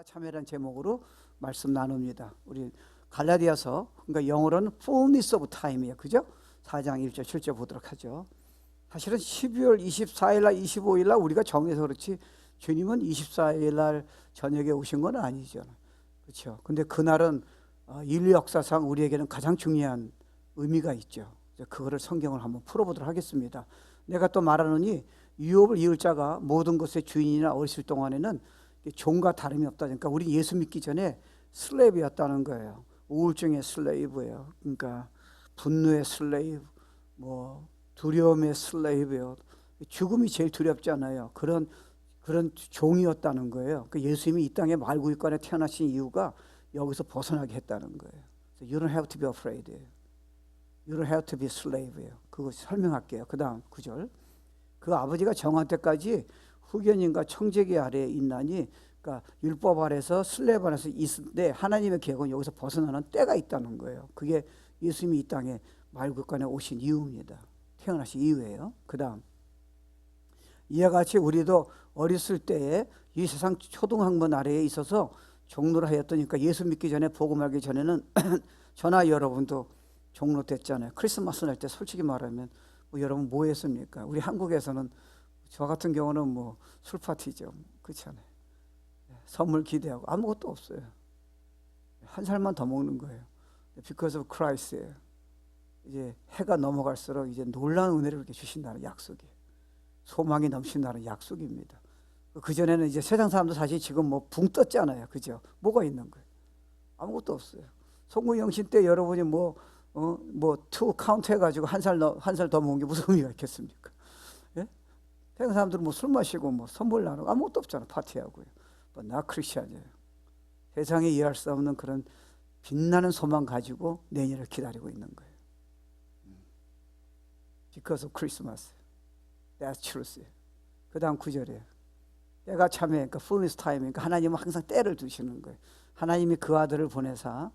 참여란 제목으로 말씀 나눕니다. 우리 갈라디아서, 그러니까 영어로는 fullness of time이에요. 그죠? 4장 1절 7절 보도록 하죠. 사실은 12월 24일 날 25일 날 우리가 정해서 그렇지 주님은 24일 날 저녁에 오신 건 아니죠. 그렇죠? 근데 그날은 인류 역사상 우리에게는 가장 중요한 의미가 있죠. 그거를 성경을 한번 풀어보도록 하겠습니다. 내가 또 말하노니 유업을 이을 자가 모든 것의 주인이나 어렸을 동안에는 종과 다름이 없다. 그러니까 우리 예수 믿기 전에 슬레이브였다는 거예요. 우울증의 슬레이브예요. 그러니까 분노의 슬레이브, 뭐 두려움의 슬레이브예요. 죽음이 제일 두렵잖아요. 그런 종이었다는 거예요. 그 예수님이 이 땅에 말구육간에 태어나신 이유가 여기서 벗어나게 했다는 거예요. You don't have to be afraid. You don't have to be slave예요. 그거 설명할게요. 그 다음 9절. 그 아버지가 정한 때까지 후견인과 청지기 아래에 있나니, 그러니까 율법 아래서 슬레브 안에서 있는데 하나님의 계획은 여기서 벗어나는 때가 있다는 거예요. 그게 예수님이 이 땅에 말구간에 오신 이유입니다. 태어나신 이유예요. 그 다음, 이와 같이 우리도 어렸을 때에 이 세상 초등학문 아래에 있어서 종로를 하였더니까 예수 믿기 전에 복음 알기 전에는 저나 여러분도 종로 됐잖아요. 크리스마스 날 때 솔직히 말하면 여러분 뭐 했습니까? 우리 한국에서는 저 같은 경우는 뭐 술 파티죠. 그렇잖아요. 선물 기대하고 아무것도 없어요. 한 살만 더 먹는 거예요. Because of Christ예요. 이제 해가 넘어갈수록 이제 놀라운 은혜를 이렇게 주신다는 약속이에요. 소망이 넘친다는 약속입니다. 그 전에는 이제 세상 사람도 사실 지금 뭐 붕 떴잖아요. 그죠? 뭐가 있는 거예요? 아무것도 없어요. 송구영신 때 여러분이 투 카운트 해가지고 한 살 더 먹은 게 무슨 의미가 있겠습니까? 예? 세상 사람들은 뭐 술 마시고 뭐 선물 나누고 아무것도 없잖아. 파티하고요. 나 크리스찬이에요. 세상에 이해할 수 없는 그런 빛나는 소망 가지고 내년을 기다리고 있는 거예요. Because of Christmas. That's truth. 그 다음 9절이에요. 때가 참에, 그러니까 fullness time이니까 하나님은 항상 때를 두시는 거예요. 하나님이 그 아들을 보내사,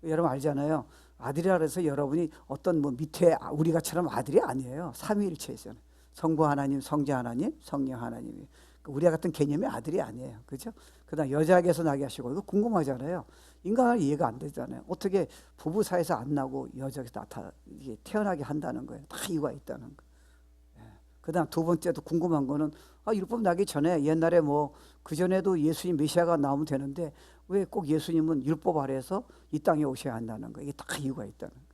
여러분 알잖아요. 아들이라 해서 여러분이 어떤 뭐 밑에 우리가처럼 아들이 아니에요. 삼위일체이잖아요. 성부 하나님, 성자 하나님, 성령 하나님이. 우리와 같은 개념의 아들이 아니에요. 그죠? 그 다음 여자에게서 나게 하시고, 이거 궁금하잖아요. 인간은 이해가 안 되잖아요. 어떻게 부부 사이에서 안 나고 여자에게서 태어나게 한다는 거예요. 다 이유가 있다는 거예요. 그 다음 두 번째도 궁금한 거는, 율법 나기 전에 옛날에 뭐 그전에도 예수님 메시아가 나오면 되는데 왜 꼭 예수님은 율법 아래에서 이 땅에 오셔야 한다는 거예요. 이게 다 이유가 있다는 거예요.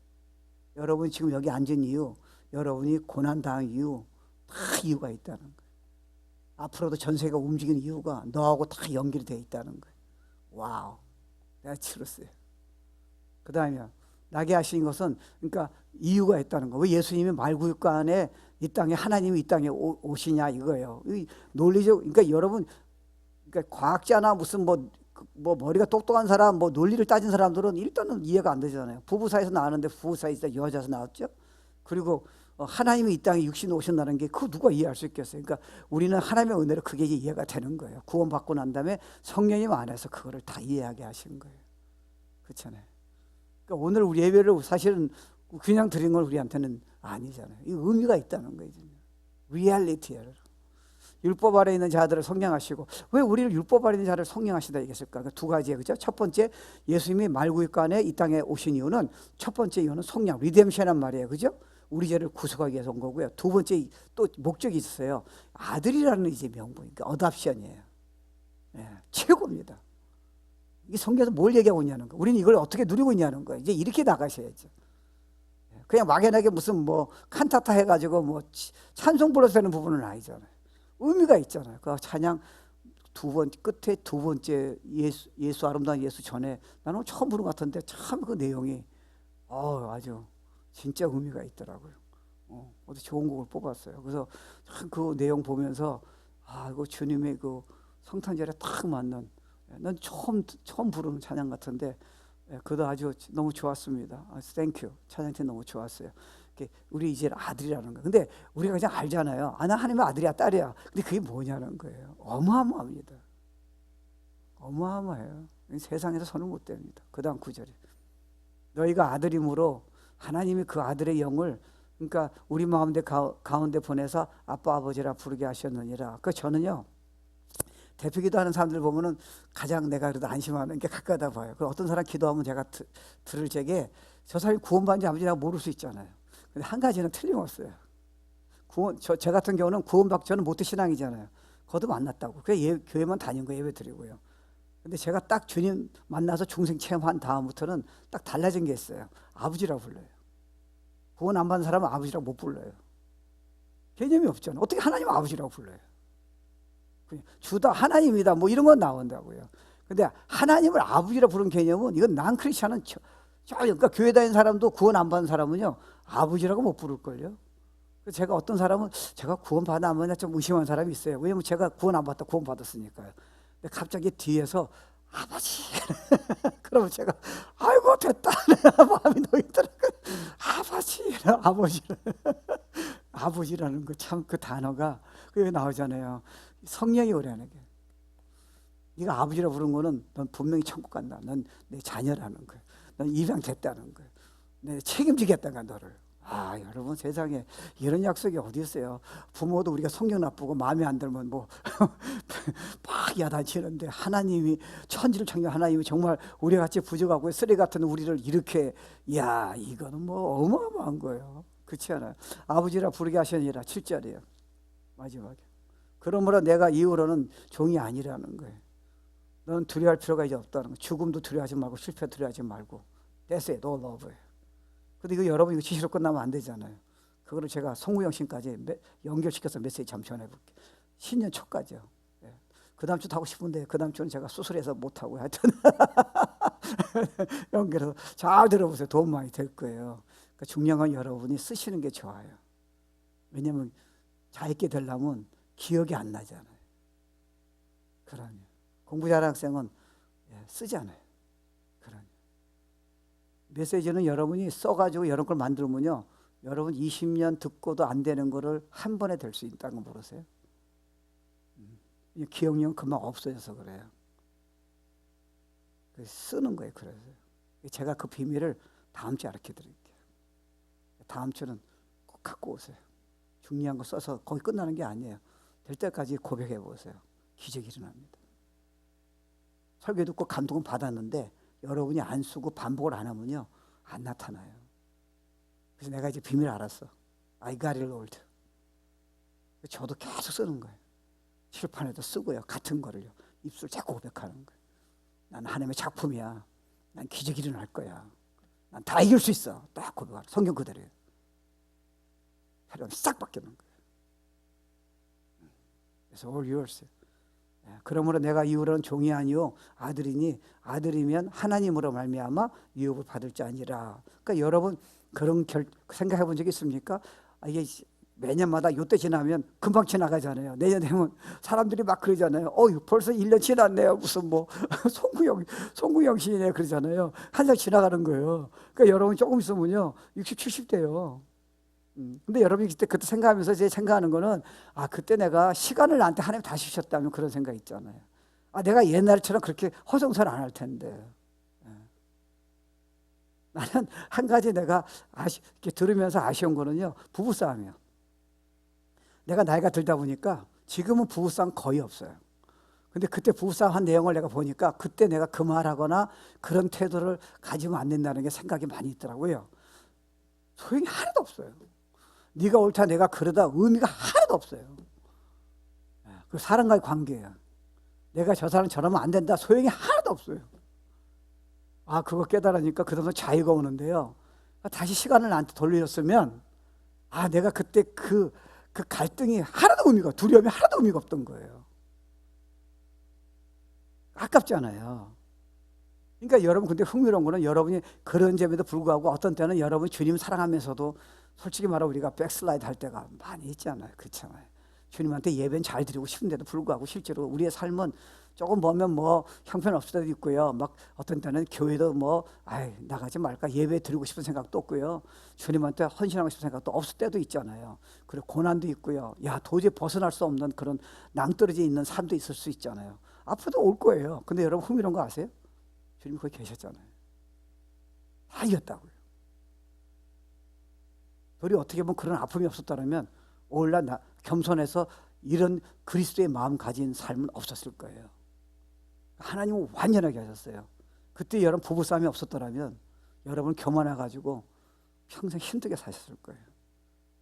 여러분이 지금 여기 앉은 이유, 여러분이 고난당한 이유, 다 이유가 있다는 거예요. 앞으로도 전 세계가 움직이는 이유가 너하고 다 연결이 되어 있다는 거예요. 와우, 내가 치렀어요. 그 다음에 나게 하신 것은, 그러니까 이유가 있다는 거. 왜 예수님이 말구육간에 이 땅에 하나님이 이 땅에 오시냐 이거예요. 논리적, 그러니까 여러분, 그러니까 과학자나 무슨 뭐 머리가 똑똑한 사람, 뭐 논리를 따진 사람들은 일단은 이해가 안 되잖아요. 부부 사이에서 나왔는데 부부 사이에서 여자에서 나왔죠. 그리고 하나님이 이 땅에 육신으로 오신다는 게 그거 누가 이해할 수 있겠어요? 그러니까 우리는 하나님의 은혜로 그게 이해가 되는 거예요. 구원받고 난 다음에 성령님 안에서 그거를 다 이해하게 하신 거예요. 그렇잖아요. 그러니까 오늘 우리 예배를 사실은 그냥 드린 건 우리한테는 아니잖아요. 이 의미가 있다는 거예요. 리얼리티예요. 율법 아래 있는 자들을 성령하시고, 왜 우리를 율법 아래 있는 자를 성령하신다 얘기했을까? 그러니까 두 가지예요. 그죠? 첫 번째, 예수님이 말구육간에 이 땅에 오신 이유는, 첫 번째 이유는 성령, 리뎀션이란 말이에요. 그죠? 우리 죄를 구속하기 위해서 온 거고요. 두 번째 또 목적이 있어요. 아들이라는 이제 명분, 그러니까 어답션이에요. 최고입니다. 이 성경에서 뭘 얘기하고 있냐는 거. 우리는 이걸 어떻게 누리고 있냐는 거예요. 이제 이렇게 나가셔야죠. 그냥 막연하게 무슨 뭐 칸타타 해가지고 뭐 찬송 불러서 되는 부분은 아니잖아요. 의미가 있잖아요. 그 찬양 끝에 두 번째 예수 아름다운 예수 전에 나는 처음 부른 것 같은데 참 그 내용이 아주 진짜 의미가 있더라고요. 어디 좋은 곡을 뽑았어요. 그래서 참 그 내용 보면서 이거 주님의 그 성탄절에 딱 맞는, 난 처음 부르는 찬양 같은데 그도 아주 너무 좋았습니다. 땡큐. 찬양팀 너무 좋았어요. 우리 이제 아들이라는 거. 근데 우리가 그냥 알잖아요. 나 하나님의 아들이야, 딸이야. 근데 그게 뭐냐는 거예요. 어마어마합니다. 어마어마해요. 세상에서 손을 못 댑니다. 그 다음 9절에 너희가 아들임으로 하나님이 그 아들의 영을, 그러니까 우리 마음 가운데 보내서 아빠 아버지라 부르게 하셨느니라. 저는요 대표 기도하는 사람들 보면은 가장 내가 그래도 안심하는 게 가까이다 봐요. 그 어떤 사람 기도하면 제가 들을 적에 저 사람이 구원받는지 안 받는지 모를 수 있잖아요. 근데 한 가지는 틀림없어요. 제 같은 경우는 구원받기 전에 모태신앙이잖아요. 거듭 만났다고. 그래 교회만 다닌 거 예배 드리고요. 근데 제가 딱 주님 만나서 중생 체험한 다음부터는 딱 달라진 게 있어요. 아버지라고 불러요. 구원 안 받은 사람은 아버지라고 못 불러요. 개념이 없잖아요. 어떻게 하나님 아버지라고 불러요? 주다 하나님이다 뭐 이런 건 나온다고요. 근데 하나님을 아버지라 부르는 개념은 이건 난 크리스천은 그러니까 교회 다니는 사람도 구원 안 받은 사람은요 아버지라고 못 부를걸요. 제가 어떤 사람은 제가 구원 받나 안 받나 좀 의심하는 사람이 있어요. 왜냐면 제가 구원 안 받다 구원 받았으니까요. 근데 갑자기 뒤에서 아버지 그러면 제가 아이고 됐다 마음이 놓이더라고요. 아버지라는 거 참 그 단어가 그게 나오잖아요. 성령이 오라는 게 네가 아버지라고 부른 거는 넌 분명히 천국 간다. 넌 내 자녀라는 거야. 넌 입양됐다는 거야. 내 책임지겠다가 너를. 아 여러분 세상에 이런 약속이 어디 있어요. 부모도 우리가 성격 나쁘고 마음에 안 들면 뭐 막 야단치는데 하나님이 천지를 창조한 하나님이 정말 우리같이 부족하고 쓰레기 같은 우리를 이렇게 야 이거는 뭐 어마어마한 거예요. 그렇지 않아요? 아버지라 부르게 하시니라 7절이에요. 마지막에 그러므로 내가 이후로는 종이 아니라는 거예요. 너는 두려워할 필요가 이제 없다는 거예요. 죽음도 두려워하지 말고 실패 두려워하지 말고 That's it, all over. 근데 이거 여러분 이거 지시로 끝나면 안 되잖아요. 그거를 제가 송구영 씨까지 연결시켜서 메시지 잠시 전해볼게요. 신년 초까지요. 네. 그 다음 주도 하고 싶은데 그 다음 주는 제가 수술해서 못하고 하여튼 연결해서 잘 들어보세요. 도움 많이 될 거예요. 그러니까 중요한 건 여러분이 쓰시는 게 좋아요. 왜냐하면 잘 있게 되려면 기억이 안 나잖아요. 그러면 공부 잘하는 학생은 쓰잖아요. 그러면 메시지는 여러분이 써가지고 여러 걸 만들면요 여러분 20년 듣고도 안 되는 거를 한 번에 될 수 있다는 거 모르세요? 기억력은 금방 없어져서 그래요. 쓰는 거예요. 그래서 제가 그 비밀을 다음 주에 알려 드릴게요. 다음 주는 꼭 갖고 오세요. 중요한 거 써서 거기 끝나는 게 아니에요. 될 때까지 고백해 보세요. 기적이 일어납니다. 설교 듣고 감동은 받았는데 여러분이 안 쓰고 반복을 안 하면요 안 나타나요. 그래서 내가 이제 비밀을 알았어. I got it, Lord. 저도 계속 쓰는 거예요. 칠판에도 쓰고요. 같은 거를요. 입술 자꾸 고백하는 거예요. 난 하나님의 작품이야. 난 기적이 일어날 거야. 난 다 이길 수 있어. 딱 고백하는 성경 그대로예요. 패러다임이 싹 바뀌는 거예요. 그래서 all yours. 그러므로 내가 이후로는 종이 아니요 아들이니 아들이면 하나님으로 말미암아 유업을 받을 자 아니라. 그러니까 여러분 그런 생각해 본 적 있습니까? 이게 매년마다 요때 지나면 금방 지나가잖아요. 내년 되면 사람들이 막 그러잖아요. 벌써 1년 지났네요. 무슨 뭐 송구영 시이네 그러잖아요. 한 살 지나가는 거예요. 그러니까 여러분 조금 있으면요 60, 70대요. 근데 여러분이 그때 생각하면서 제 생각하는 거는 그때 내가 시간을 나한테 하나님 다시 주셨다면 그런 생각 있잖아요. 내가 옛날처럼 그렇게 허송살 안 할 텐데. 나는 한 가지 내가 이렇게 들으면서 아쉬운 거는요 부부싸움이에요. 내가 나이가 들다 보니까 지금은 부부싸움 거의 없어요. 근데 그때 부부싸움 한 내용을 내가 보니까 그때 내가 그 말하거나 그런 태도를 가지면 안 된다는 게 생각이 많이 있더라고요. 소용이 하나도 없어요. 네가 옳다 내가 그러다 의미가 하나도 없어요. 그 사람과의 관계예요. 내가 저 사람 저러면 안 된다 소용이 하나도 없어요. 그거 깨달으니까 그다음에 자유가 오는데요. 다시 시간을 나한테 돌려줬으면 내가 그때 그 갈등이 하나도 두려움이 하나도 의미가 없던 거예요. 아깝잖아요. 그러니까 여러분 근데 흥미로운 거는 여러분이 그런 점에도 불구하고 어떤 때는 여러분이 주님 사랑하면서도 솔직히 말하면 우리가 백슬라이드 할 때가 많이 있잖아요. 그렇잖아요. 주님한테 예배는 잘 드리고 싶은데도 불구하고 실제로 우리의 삶은 조금 보면 뭐 형편없을 때도 있고요. 막 어떤 때는 교회도 나가지 말까 예배 드리고 싶은 생각도 없고요. 주님한테 헌신하고 싶은 생각도 없을 때도 있잖아요. 그리고 고난도 있고요. 도저히 벗어날 수 없는 그런 낭떠러지 있는 삶도 있을 수 있잖아요. 앞으로도 올 거예요. 근데 여러분 흥미로운 거 아세요? 주님이 거기 계셨잖아요. 다 이겼다고요. 우리 어떻게 보면 그런 아픔이 없었다면 오늘날 겸손해서 이런 그리스도의 마음 가진 삶은 없었을 거예요. 하나님은 완전하게 하셨어요. 그때 여러분 부부싸움이 없었더라면 여러분 교만해가지고 평생 힘들게 사셨을 거예요.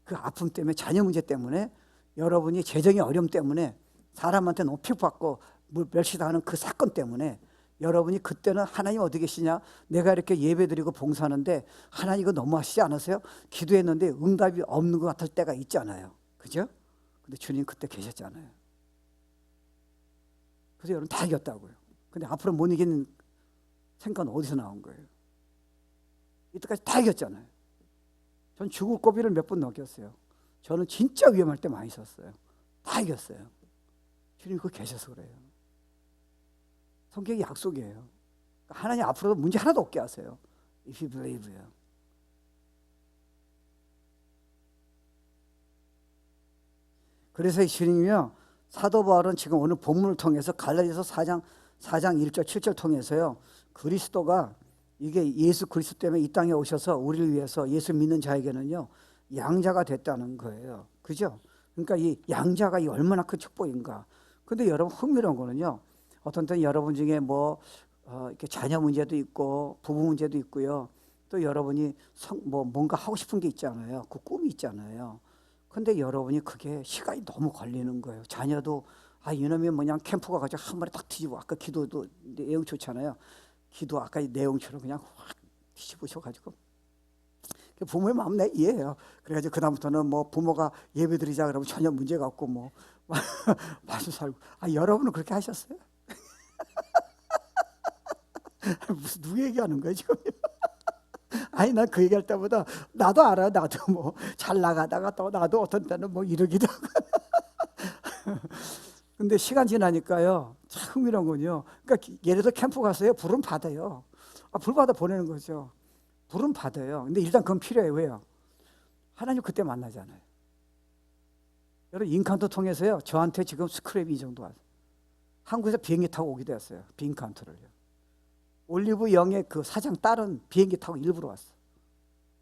그 아픔 때문에, 자녀 문제 때문에, 여러분이 재정의 어려움 때문에, 사람한테 너무 핍박받고 멸시당하는 그 사건 때문에 여러분이 그때는 하나님 어디 계시냐, 내가 이렇게 예배드리고 봉사하는데 하나님 이거 너무하시지 않으세요? 기도했는데 응답이 없는 것 같을 때가 있잖아요. 그죠? 근데 주님 그때 계셨잖아요. 그래서 여러분 다 이겼다고요. 근데 앞으로 못 이기는 생각은 어디서 나온 거예요? 이때까지 다 이겼잖아요. 전 죽을 고비를 몇 번 넘겼어요. 저는 진짜 위험할 때 많이 있었어요. 다 이겼어요. 주님 그거 계셔서 그래요. 성경이 약속이에요. 하나님 앞으로도 문제 하나도 없게 하세요. If you believe요. 그래서 주님이요, 사도 바울은 지금 오늘 본문을 통해서 갈라디아서 4장 1절 7절 통해서요, 그리스도가 이게 예수 그리스도 때문에 이 땅에 오셔서 우리를 위해서 예수 믿는 자에게는요 양자가 됐다는 거예요. 그죠? 그러니까 이 양자가 이 얼마나 큰 축복인가. 근데 여러분 흥미로운 거는요, 어떤 때는 여러분 중에 이렇게 자녀 문제도 있고 부부 문제도 있고요, 또 여러분이 뭔가 하고 싶은 게 있잖아요. 그 꿈이 있잖아요. 근데 여러분이 그게 시간이 너무 걸리는 거예요. 자녀도 이놈이 뭐냐 캠프 가가지고 한 마리 딱 뒤집어, 아까 기도도 내용 좋잖아요. 기도 아까 이 내용처럼 그냥 확 뒤집으셔가지고, 부모의 마음 내 이해해요. 그래가지고 그다음부터는 뭐 부모가 예배드리자 그러면 전혀 문제가 없고 뭐 마주 살고. 여러분은 그렇게 하셨어요? 무슨 누구 얘기하는 거야 지금? 난 그 얘기할 때보다 나도 알아. 나도 뭐 잘 나가다가 또 나도 어떤 때는 뭐 이러기도 하고. 근데 시간 지나니까요, 참 흥미로운 건요. 그러니까 예를 들어 캠프 갔어요. 불은 받아요. 불 받아 보내는 거죠. 불은 받아요. 근데 일단 그건 필요해요. 왜요? 하나님 그때 만나잖아요. 여러분 인칸토 통해서요, 저한테 지금 스크랩이 이 정도 왔어요. 한국에서 비행기 타고 오기도 했어요. 빈칸토를요. 올리브 영의 그 사장 딸은 비행기 타고 일부러 왔어.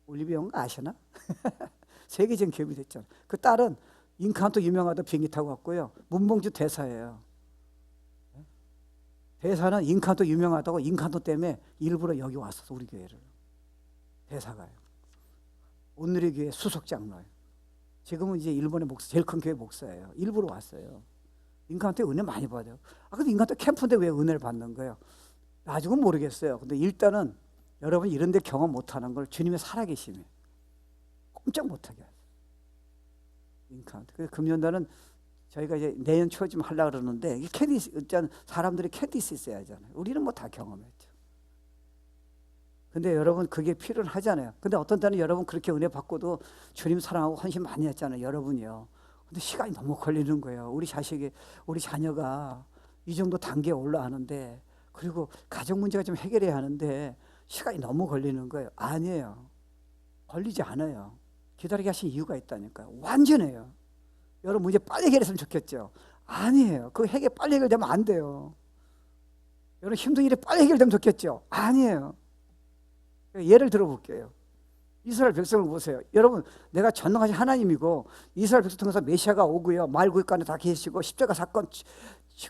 올리브 영 아시나? 세계적인 기업이 됐잖아요. 그 딸은 인칸토 유명하다 비행기 타고 왔고요. 문봉주 대사예요. 대사는 인칸토 유명하다고 인칸토 때문에 일부러 여기 왔었어. 우리 교회를. 대사가요. 온누리 교회 수석 장로예요. 지금은 이제 일본의 제일 큰 교회 목사예요. 일부러 왔어요. 인칸토에 은혜 많이 받아요. 근데 인칸토 캠프인데 왜 은혜를 받는 거예요? 나중은 모르겠어요. 근데 일단은 여러분 이런 데 경험 못하는 걸 주님의 살아계심에 꼼짝 못하게 하세요. 인카운트. 그래서 금년도는 저희가 이제 내년 초쯤 하려고 그러는데, 일단 사람들이 캐디스 있어야 하잖아요. 우리는 뭐 다 경험했죠. 근데 여러분 그게 필요하잖아요. 근데 어떤 때는 여러분 그렇게 은혜 받고도 주님 사랑하고 헌신 많이 했잖아요. 여러분이요. 근데 시간이 너무 걸리는 거예요. 우리 자녀가 이 정도 단계에 올라가는데, 그리고 가정 문제가 좀 해결해야 하는데 시간이 너무 걸리는 거예요. 아니에요. 걸리지 않아요. 기다리게 하신 이유가 있다니까요. 완전해요. 여러분 문제 빨리 해결했으면 좋겠죠. 아니에요. 그 빨리 해결되면 안 돼요. 여러분 힘든 일이 빨리 해결되면 좋겠죠. 아니에요. 예를 들어볼게요. 이스라엘 백성을 보세요. 여러분, 내가 전능하신 하나님이고 이스라엘 백성 통해서 메시아가 오고요, 말구육간에 다 계시고 십자가 사건,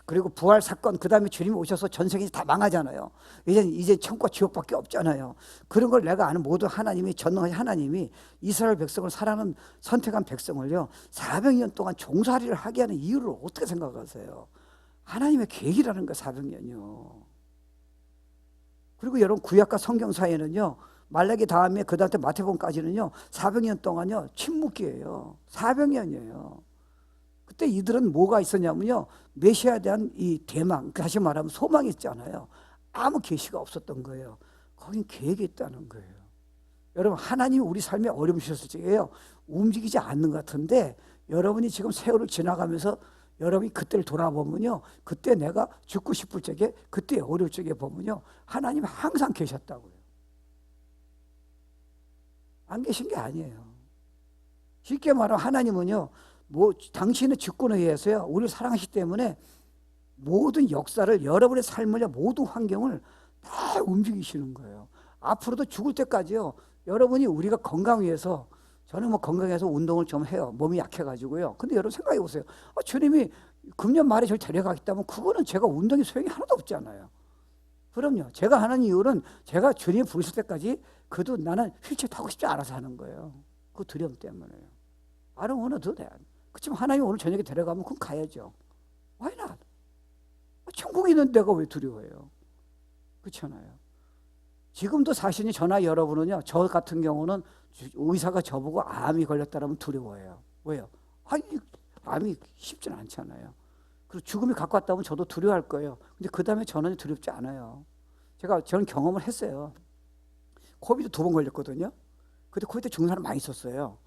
그리고 부활 사건, 그 다음에 주님이 오셔서 전 세계 다 망하잖아요. 이제 천국과 지옥밖에 없잖아요. 그런 걸 내가 아는 모든 하나님이, 전능하신 하나님이 이스라엘 백성을 사랑하는 선택한 백성을요 400년 동안 종살이를 하게 하는 이유를 어떻게 생각하세요? 하나님의 계획이라는 거예요. 400년이요. 그리고 여러분 구약과 성경 사이에는요, 말라기 다음에 그 다음에 마태복음까지는요 400년 동안요 침묵기예요. 400년이에요. 그때 이들은 뭐가 있었냐면요, 메시아에 대한 이 대망, 다시 말하면 소망이 있잖아요. 아무 계시가 없었던 거예요. 거긴 계획이 있다는 거예요. 여러분, 하나님이 우리 삶에 어려움 주셨을 적에요 움직이지 않는 것 같은데, 여러분이 지금 세월을 지나가면서 여러분이 그때를 돌아보면요, 그때 내가 죽고 싶을 적에, 그때 어려울 적에 보면요 하나님이 항상 계셨다고요. 안 계신 게 아니에요. 쉽게 말하면 하나님은요, 당신의 주권에 의해서요 우리를 사랑하시기 때문에 모든 역사를, 여러분의 삶을, 모든 환경을 다 움직이시는 거예요. 앞으로도 죽을 때까지요, 여러분이 우리가 건강 위해서 저는 뭐 건강해서 운동을 좀 해요. 몸이 약해가지고요. 근데 여러분 생각해 보세요. 주님이 금년 말에 저를 데려가겠다면 그거는 제가 운동이 소용이 하나도 없잖아요. 그럼요. 제가 하는 이유는 제가 주님 부르실 때까지 그래도 나는 휠체어 타고 싶지 않아서 하는 거예요. 그 두려움 때문에요. I don't want to do that. 그렇지만 하나님 오늘 저녁에 데려가면 그럼 가야죠. Why not? 천국에 있는 데가 왜 두려워해요? 그렇잖아요. 지금도 사실은 저나 여러분은요, 저 같은 경우는 의사가 저보고 암이 걸렸다면 두려워해요. 왜요? 아니, 암이 쉽지는 않잖아요. 그리고 죽음이 가까웠다면 저도 두려워할 거예요. 근데 그 다음에 저는 두렵지 않아요. 저는 경험을 했어요. 코비드 2번 걸렸거든요. 근데 코비드 죽는 사람 많이 있었어요.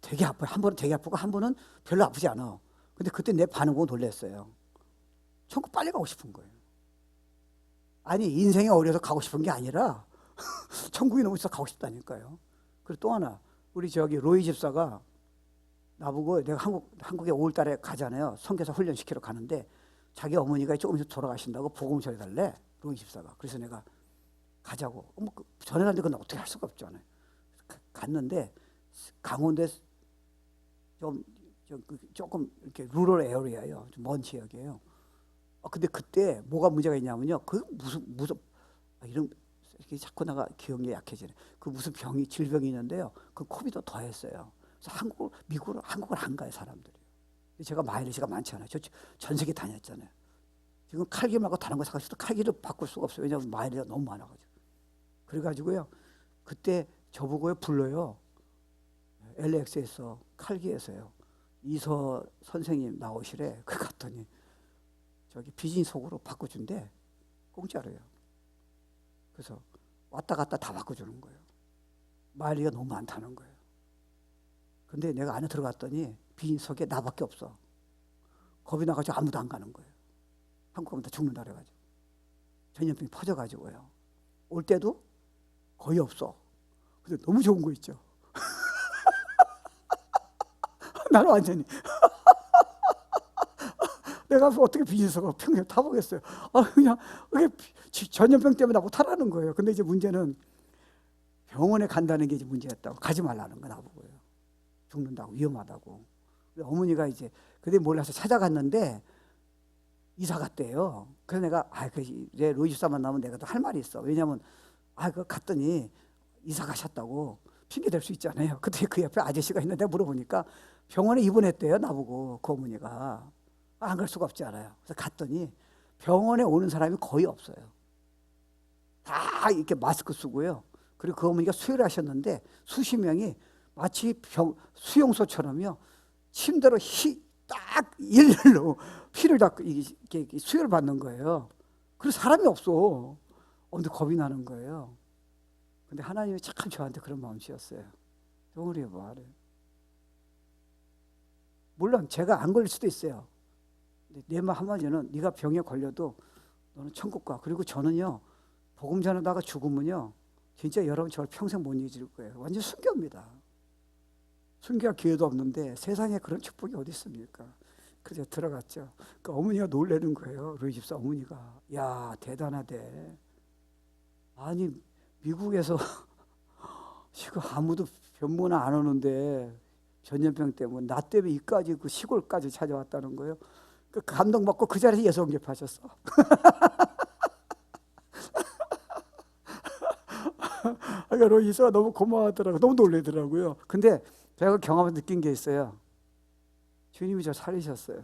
되게 아파요. 한 번은 되게 아프고 한 번은 별로 아프지 않아. 근데 그때 내 반응 보고 놀랐어요. 천국 빨리 가고 싶은 거예요. 아니, 인생이 어려서 가고 싶은 게 아니라 천국이 너무 있어 가고 싶다니까요. 그리고 또 하나, 우리 로이 집사가 나보고 내가 한국에 5월 달에 가잖아요. 선교사 훈련시키러 가는데 자기 어머니가 조금 있어 돌아가신다고 복음을 전해달래. 로이 집사가. 그래서 내가 가자고. 전해달라는데 그건 어떻게 할 수가 없잖아요. 갔는데 강원도에 조금 이렇게 루럴 에어리아예요. 좀 먼 지역이에요. 근데 그때 뭐가 문제가 있냐면요. 무슨 이런 이렇게 자꾸 나가 기억력이 약해지네. 그 무슨 질병이 있는데요. 그 코비드 더했어요. 그래서 미국을 안 가요, 사람들이. 제가 마일리지가 많잖아요. 저 전 세계 다녔잖아요. 지금 칼기 말고 다른 거 사가지고 칼기를 바꿀 수가 없어요. 왜냐하면 마일리지가 너무 많아가지고. 그래가지고요. 그때 저보고 불러요. LX에서 칼기에서요. 이서 선생님 나오시래. 그 갔더니 비즈니스속으로 바꿔준대. 공짜로요. 그래서 왔다 갔다 다 바꿔주는 거예요. 마일리지가 너무 많다는 거예요. 근데 내가 안에 들어갔더니 비즈니스속에 나밖에 없어. 겁이 나가지고 아무도 안 가는 거예요. 한국 가면 다 죽는다 그래가지고. 전염병이 퍼져가지고요. 올 때도 거의 없어. 근데 너무 좋은 거 있죠. 나는 완전히 내가 어떻게 비즈니스가 평생 타보겠어요. 그냥 전염병 때문에 나 못하라는 거예요. 근데 이제 문제는 병원에 간다는 게 이제 문제였다고. 가지 말라는 거 나보고요. 죽는다고, 위험하다고. 어머니가 그때 몰라서 찾아갔는데 이사 갔대요. 그래서 내가 이제 로이 집사 만나면 내가 또 할 말이 있어. 왜냐면 갔더니 이사 가셨다고 핑계 댈 수 있잖아요. 그때 그 옆에 아저씨가 있는데 물어보니까 병원에 입원했대요. 나보고 그 어머니가. 안 갈 수가 없지 않아요. 그래서 갔더니 병원에 오는 사람이 거의 없어요. 다 이렇게 마스크 쓰고요. 그리고 그 어머니가 수혈을 하셨는데 수십 명이 마치 수용소처럼요. 침대로 딱 일렬로 피를 다 이렇게 수혈을 받는 거예요. 그래서 사람이 없어. 근데 겁이 나는 거예요. 근데 하나님이 참 저한테 그런 마음씨였어요. Don't worry about it. 물론 제가 안 걸릴 수도 있어요. 내 말 한마디는 네가 병에 걸려도 너는 천국 가. 그리고 저는요. 복음 전하다가 죽으면요. 진짜 여러분 저를 평생 못 잊을 거예요. 완전 순교입니다. 순교할 기회도 없는데 세상에 그런 축복이 어디 있습니까? 그래서 들어갔죠. 그 어머니가 놀라는 거예요. 로이 집사 어머니가. 야, 대단하대. 아니 미국에서 지금 아무도 병문안 안 오는데 전염병 때문에 나 때문에 이까지 그 시골까지 찾아왔다는 거예요. 그 감동받고 그 자리에서 예수 응답하셨어. 그러니까 로이스가 너무 고마워하더라고요. 너무 놀라더라고요. 근데 제가 경험을 느낀 게 있어요. 주님이 저 살리셨어요.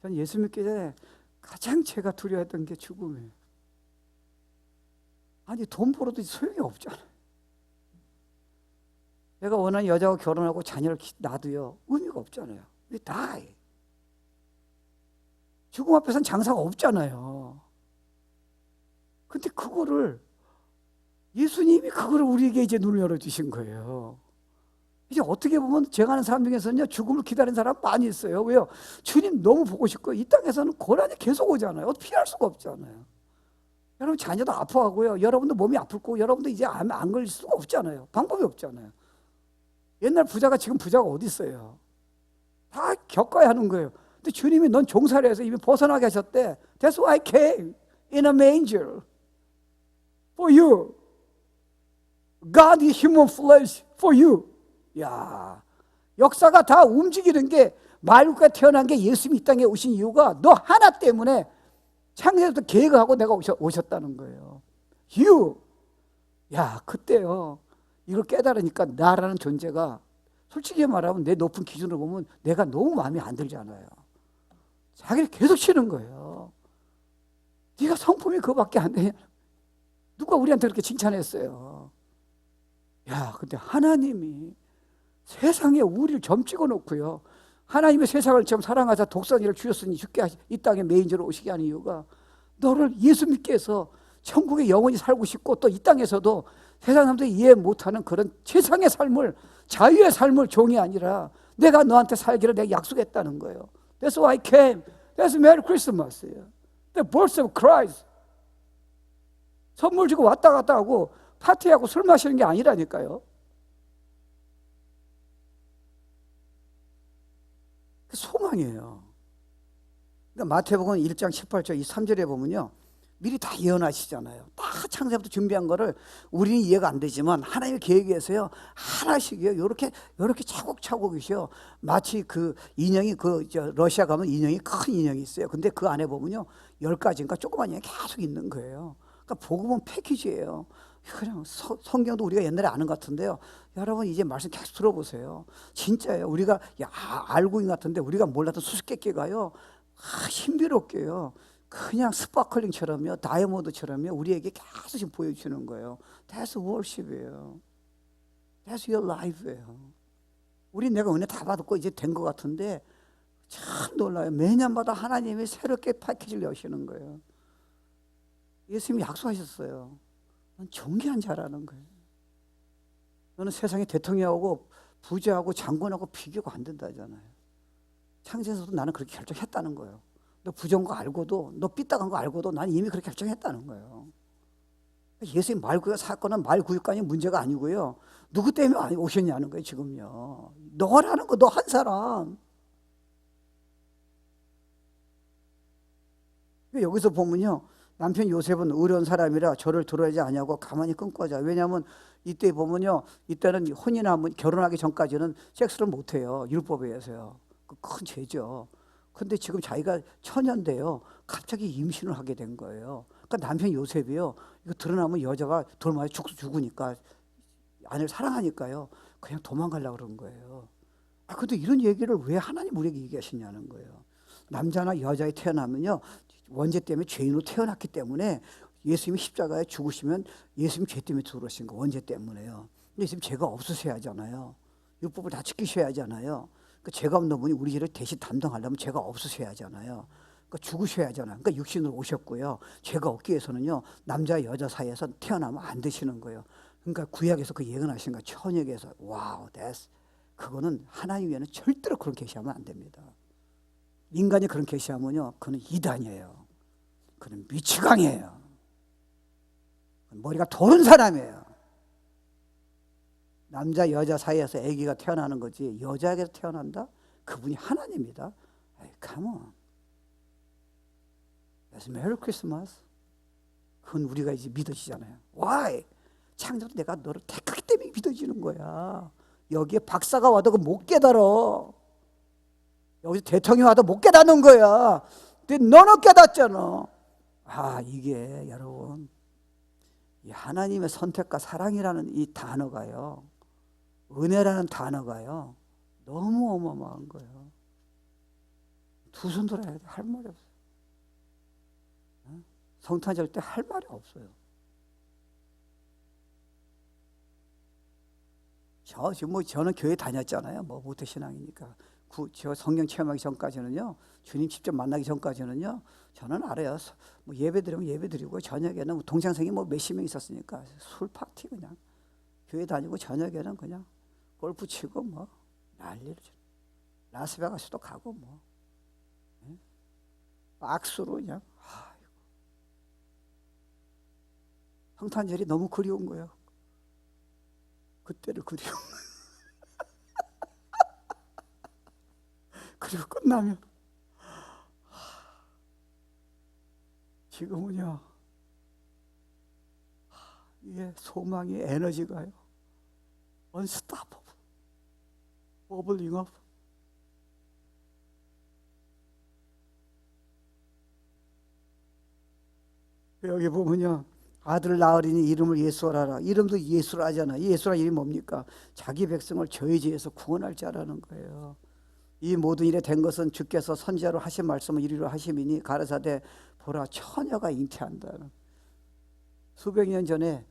전 예수 믿기 전에 가장 제가 두려워했던 게 죽음이에요. 아니 돈 벌어도 소용이 없잖아요. 내가 원하는 여자하고 결혼하고 자녀를 낳아도요 의미가 없잖아요. 왜 die? 죽음 앞에서는 장사가 없잖아요. 근데 그거를 예수님이 그거를 우리에게 이제 눈을 열어주신 거예요. 이제 어떻게 보면 제가 아는 사람 중에서는요 죽음을 기다리는 사람 많이 있어요. 왜요? 주님 너무 보고 싶고 이 땅에서는 고난이 계속 오잖아요. 피할 수가 없잖아요. 여러분 자녀도 아파하고요. 여러분도 몸이 아플 거고 여러분도 이제 안 걸릴 수가 없잖아요. 방법이 없잖아요. 옛날 부자가 지금 부자가 어디 있어요? 다 겪어야 하는 거예요. 근데 주님이 넌 종살이 해서 이미 벗어나게 하셨대. That's why I came in a manger for you. God is human flesh for you. 야, 역사가 다 움직이는 게 말구가 태어난 게 예수님이 이 땅에 오신 이유가 너 하나 때문에 창세부터 계획하고 내가 오셨다는 거예요. you. 야, 그때요. 이걸 깨달으니까 나라는 존재가 솔직히 말하면 내 높은 기준으로 보면 내가 너무 마음에 안 들잖아요. 자기를 계속 치는 거예요. 네가 성품이 그거밖에 안 되냐? 누가 우리한테 그렇게 칭찬했어요? 야, 근데 하나님이 세상에 우리를 점 찍어 놓고요. 하나님의 세상을 좀 사랑하사 독생자를 주셨으니 죽게 이 땅에 메인저로 오시게 하는 이유가 너를 예수 믿게 해서 천국에 영원히 살고 싶고 또 이 땅에서도 세상 사람들이 이해 못하는 그런 세상의 삶을, 자유의 삶을 종이 아니라 내가 너한테 살기를 내가 약속했다는 거예요. That's why I came. That's Merry Christmas예요. The birth of Christ. 선물 주고 왔다 갔다 하고 파티하고 술 마시는 게 아니라니까요. 소망이에요. 그러니까 마태복음 1장 18절 이 3절에 보면요, 미리 다 예언하시잖아요. 다 창세부터 준비한 거를 우리는 이해가 안 되지만 하나님의 계획에서요 하나씩이요 요렇게 차곡차곡이셔. 마치 그 인형이 러시아 가면 인형이 큰 인형이 있어요. 근데 그 안에 보면요 10가지인가 조그만 인형이 계속 있는 거예요. 그러니까 복음은 패키지예요. 그냥 성경도 우리가 옛날에 아는 것 같은데요. 여러분 이제 말씀 계속 들어보세요. 진짜예요. 우리가 알고 있는 것 같은데 우리가 몰랐던 수수께끼가요 신비롭게요. 그냥 스파클링처럼요, 다이아몬드처럼요, 우리에게 계속 지금 보여주는 거예요. That's worship이에요. That's your life예요. 우리 내가 은혜 다 받았고 이제 된 것 같은데 참 놀라요. 매년마다 하나님이 새롭게 패키지를 여시는 거예요. 예수님이 약속하셨어요. 넌 존귀한 자라는 거예요. 너는 세상에 대통령하고 부자하고 장군하고 비교가 안 된다잖아요. 창세에서도 나는 그렇게 결정했다는 거예요. 너 부정한 거 알고도, 너 삐딱한 거 알고도 난 이미 그렇게 결정했다는 거예요. 예수님 말구역 사건은 말구역간이 문제가 아니고요. 누구 때문에 오셨냐는 거예요, 지금요. 너라는 거, 너 한 사람. 여기서 보면요. 남편 요셉은 어려운 사람이라 저를 들어야지 아니하고 가만히 끊고 하자. 왜냐하면 이때 보면요. 이때는 혼인하면 결혼하기 전까지는 섹스를 못해요. 율법에 의해서요. 그 큰 죄죠. 근데 지금 자기가 처녀인데요. 갑자기 임신을 하게 된 거예요. 그러니까 남편 요셉이요. 이거 드러나면 여자가 돌 맞아 죽으니까 아내를 사랑하니까요. 그냥 도망가려고 그런 거예요. 근데 이런 얘기를 왜 하나님 우리에게 얘기하시냐는 거예요. 남자나 여자에 태어나면요. 원죄 때문에 죄인으로 태어났기 때문에 예수님이 십자가에 죽으시면 예수님 죄 때문에 들어오신 거 원죄 때문에요. 예수님 죄가 없으셔야 하잖아요. 율법을 다 지키셔야 하잖아요. 그 죄가 없는 분이 우리 죄를 대신 담당하려면 죄가 없으셔야 하잖아요. 그러니까 죽으셔야 하잖아요. 그러니까 육신으로 오셨고요. 죄가 없기 위해서는요. 남자 여자 사이에서 태어나면 안 되시는 거예요. 그러니까 구약에서 그 예언하신 거 천역에서 와우, 그거는 하나님 외에는 절대로 그런 계시하면 안 됩니다. 인간이 그런 계시하면요, 그는 이단이에요. 그는 미치광이에요. 머리가 도는 사람이에요. 남자 여자 사이에서 아기가 태어나는 거지 여자에게서 태어난다? 그분이 하나님이다. come on. That's Merry Christmas. 그건 우리가 이제 믿어지잖아요. Why? 창조도 내가 너를 택하기 때문에 믿어지는 거야. 여기에 박사가 와도 그 못 깨달아. 여기서 대통령이 와도 못 깨닫는 거야. 근데 너는 깨닫잖아. 이게 여러분 이 하나님의 선택과 사랑이라는 이 단어가요, 은혜라는 단어가요 너무 어마어마한 거예요. 두 손 들어야 돼. 할 말이 없어요. 성탄절 때 할 말이 없어요. 저는 교회 다녔잖아요. 모태신앙이니까. 저 성경 체험하기 전까지는요, 주님 직접 만나기 전까지는요, 저는 알아요. 예배 드리면 예배 드리고, 저녁에는 동창생이 몇십 명 있었으니까 술 파티 그냥. 교회 다니고 저녁에는 그냥 골프 치고 난리를 쳐. 라스베가스도 가고 박수로 그냥. 성탄절이 너무 그리운 거예요. 그때를 그리운 거예요. 그리고 끝나면 지금은요, 이게 소망의 에너지가요 unstoppable, bubbling up. 여기 보면요, 아들 낳으리니 이름을 예수하라. 이름도 예수라 하잖아. 예수라 이름이 뭡니까? 자기 백성을 저희 죄에서 구원할 자라는 거예요. 이 모든 일에 된 것은 주께서 선지자로 하신 말씀을 이루려 하심이니 가라사대 보라 처녀가 잉태한다는. 수백 년 전에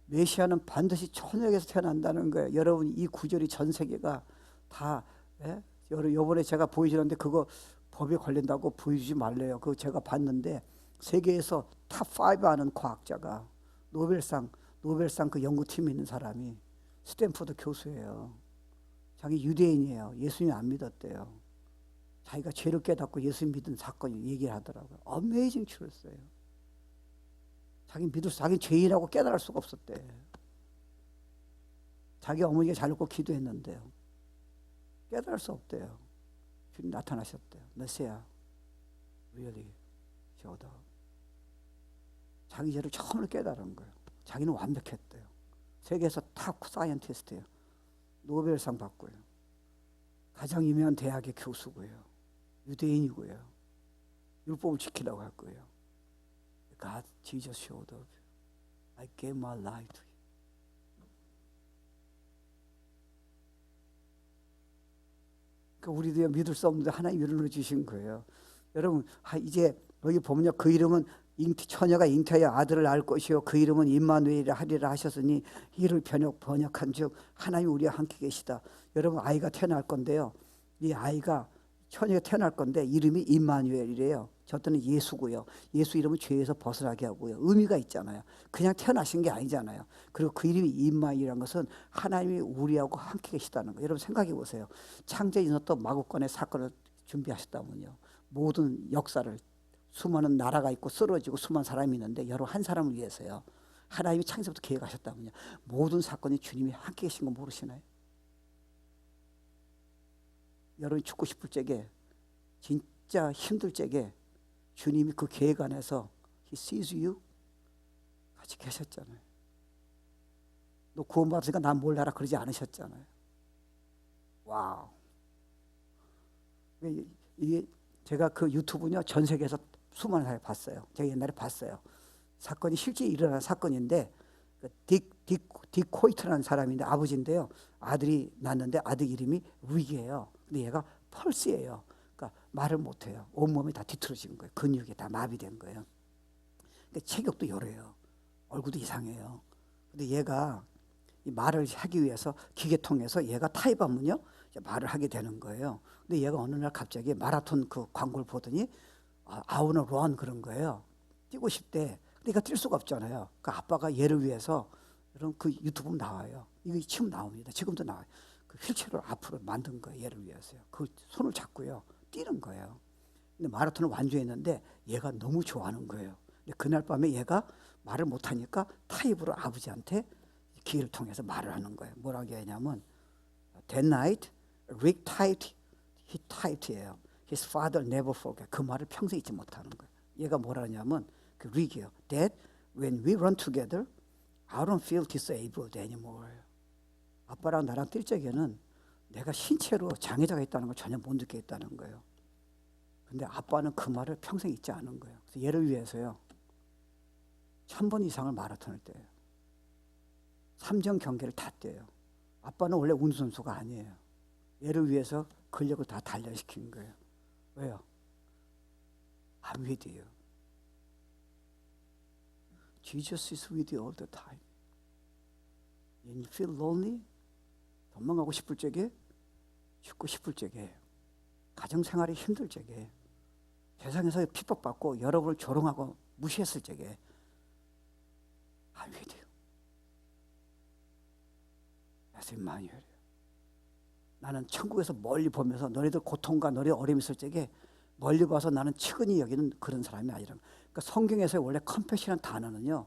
메시아는 반드시 처녀에게서 태어난다는 거예요. 여러분, 이 구절이 전 세계가 다, 예? 요번에 제가 보여주는데 그거 법에 걸린다고 보여주지 말래요. 그거 제가 봤는데 세계에서 탑5 하는 과학자가 노벨상 그 연구팀에 있는 사람이 스탠포드 교수예요. 자기 유대인이에요. 예수님 안 믿었대요. 자기가 죄를 깨닫고 예수님 믿은 사건을 얘기를 하더라고요. 어메이징 truth예요. 자기 죄인이라고 깨달을 수가 없었대. 자기 어머니가 잘 먹고 기도했는데요. 깨달을 수 없대요. 주님 나타나셨대요. 메시아 really showed up. 자기 죄를 처음으로 깨달은 거예요. 자기는 완벽했대요. 세계에서 탑 사이언티스트예요. 노벨상 받고요. 가장 유명한 대학의 교수고요. 유대인이고요. 율법을 지키라고 할 거예요. God, Jesus showed up. I gave my life to you. 그러니까 우리도 믿을 수 없는데 하나님 이름을 주신 거예요. 여러분, 이제 여기 보면요, 그 이름은 처녀가 잉태하여 아들을 낳을 것이요 그 이름은 임마누엘이라 하리라 하셨으니 이를 번역한즉 하나님 우리와 함께 계시다. 여러분, 아이가 태어날 건데요, 이 아이가 처녀가 태어날 건데 이름이 임마누엘이래요. 저때는 예수고요. 예수 이름은 죄에서 벗어나게 하고요. 의미가 있잖아요. 그냥 태어나신 게 아니잖아요. 그리고 그 이름이 임마누엘이라는 것은 하나님이 우리하고 함께 계시다는 거예요. 여러분 생각해 보세요. 창제에서 마구간의 사건을 준비하셨다면요, 모든 역사를, 수많은 나라가 있고 쓰러지고 수많은 사람이 있는데 여러분 한 사람을 위해서요, 하나님이 창세부터 계획하셨다면요, 모든 사건이 주님이 함께 계신 거 모르시나요? 여러분이 죽고 싶을 적에, 진짜 힘들 적에 주님이 그 계획 안에서 He sees you 같이 계셨잖아요. 너 구원받으니까 난 몰라라 그러지 않으셨잖아요. 와우. 이게 제가 그 유튜브는요, 전 세계에서 수많은 사람이 봤어요. 제가 옛날에 봤어요. 사건이 실제 일어난 사건인데, 딕 코이트라는 사람인데 아버지인데요, 아들이 낳았는데 아들 이름이 릭이에요. 근데 얘가 펄스예요. 그러니까 말을 못해요. 온몸이 다 뒤틀어진 거예요. 근육이 다 마비된 거예요. 그러니까 체격도 요래요. 얼굴도 이상해요. 근데 얘가 이 말을 하기 위해서 기계 통해서 얘가 타입하면요, 말을 하게 되는 거예요. 근데 얘가 어느 날 갑자기 마라톤 그 광고를 보더니 I wanna run 그런 거예요. 뛰고 싶대. 근데 얘가 뛸 수가 없잖아요. 그 아빠가 얘를 위해서, 이런 그 유튜브 나와요. 이거 지금 나옵니다. 지금도 나와요. 그 휠체어를 앞으로 만든 거예요. 얘를 위해서요. 그 손을 잡고요, 뛰는 거예요. 근데 마라톤을 완주했는데 얘가 너무 좋아하는 거예요. 근데 그날 밤에 얘가 말을 못하니까 타입으로 아버지한테 기회를 통해서 말을 하는 거예요. 뭐라고 하냐면 That night, Rick typed, he typed예요. His father never forget. 그 말을 평생 잊지 못하는 거예요. 얘가 뭐라 하냐면 그 Rick이요. That when we run together, I don't feel disabled anymore. 아빠랑 나랑 뛸 적에는 내가 신체로 장애자가 있다는 걸 전혀 못 느끼겠다는 거예요. 근데 아빠는 그 말을 평생 잊지 않은 거예요. 그래서 얘를 위해서요, 1000번 이상을 마라톤을 뛰어요. 3전 경기를 다 뛰어요. 아빠는 원래 운동선수가 아니에요. 얘를 위해서 근력을 다 단련시킨 거예요. 왜요? I'm with you. Jesus is with you all the time. When you feel lonely, 도망가고 싶을 적에, 죽고 싶을 적에, 가정생활이 힘들 적에, 세상에서 핍박받고 여러분을 조롱하고 무시했을 적에 I'm with you. 그래서 임마누엘이에요. 나는 천국에서 멀리 보면서 너희들 고통과 너희 어려움이 있을 적에 멀리 봐서 나는 측은히 여기는 그런 사람이 아니라. 그러니까 성경에서 원래 컴패션이라는 단어는요,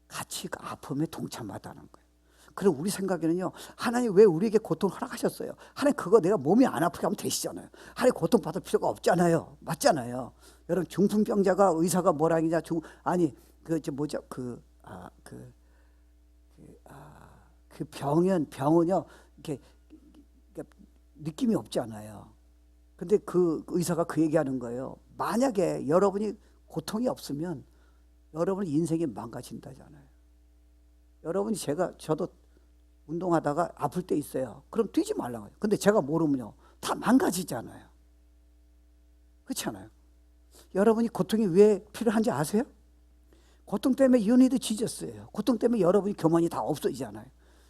같이 그 아픔에 동참하다는 거예요. 그럼 우리 생각에는요, 하나님 왜 우리에게 고통을 허락하셨어요? 하나님 그거 내가 몸이 안 아프게 하면 되시잖아요. 하나님 고통 받을 필요가 없잖아요. 맞잖아요. 여러분, 중풍병자가 의사가 뭐라 하냐, 그 병은요 이렇게 느낌이 없지 않아요. 근데 그 의사가 그 얘기하는 거예요. 만약에 여러분이 고통이 없으면 여러분 인생이 망가진다잖아요. 여러분이 저도 운동하다가 아플 때 있어요. 그럼 뛰지 말라고요. 근데 제가 모르면요 다 망가지잖아요. 그렇잖아요. 여러분이 고통이 왜 필요한지 아세요? 고통 때문에 you need Jesus-예요. 고통 때문에 여러분이 교만이 다 없어지잖아요.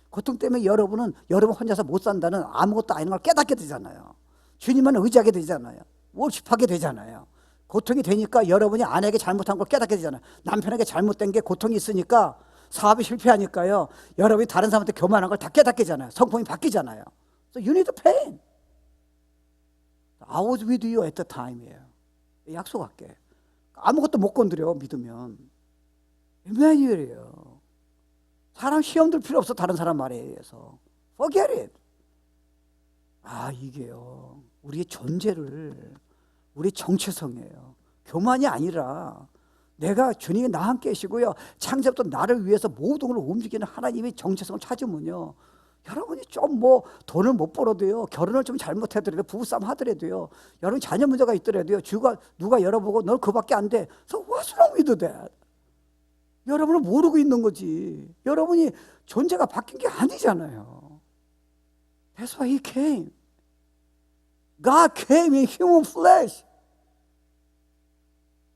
고통 때문에 여러분 혼자서 못 산다는 아무것도 아닌 걸 깨닫게 되잖아요. 주님만 의지하게 되잖아요. 월십하게 되잖아요. 고통이 되니까 여러분이 아내에게 잘못한 걸 깨닫게 되잖아요. 남편에게 잘못된 게 고통이 있으니까 사업이 실패하니까요. 여러분이 다른 사람한테 교만한 걸 다 깨닫게 되잖아요. 성품이 바뀌잖아요. So you need pain. I was with you at the time이에요. 약속할게. 아무것도 못 건드려 믿으면. 이마누엘이에요. 사람 시험 들 필요 없어. 다른 사람 말에 의해서. Forget it. 이게요. 우리의 존재를 우리 정체성이에요. 교만이 아니라 내가 주님이 나와 함께 계시고요. 창세부터 나를 위해서 모든 걸 움직이는 하나님의 정체성을 찾으면요. 여러분이 좀 돈을 못 벌어도요. 결혼을 좀 잘못하더라도 부부싸움 하더라도요. 여러분 자녀 문제가 있더라도요. 누가 열어보고 넌 그밖에 안 돼. So what's wrong with that? 여러분은 모르고 있는 거지. 여러분이 존재가 바뀐 게 아니잖아요. That's why he came. God came in human flesh.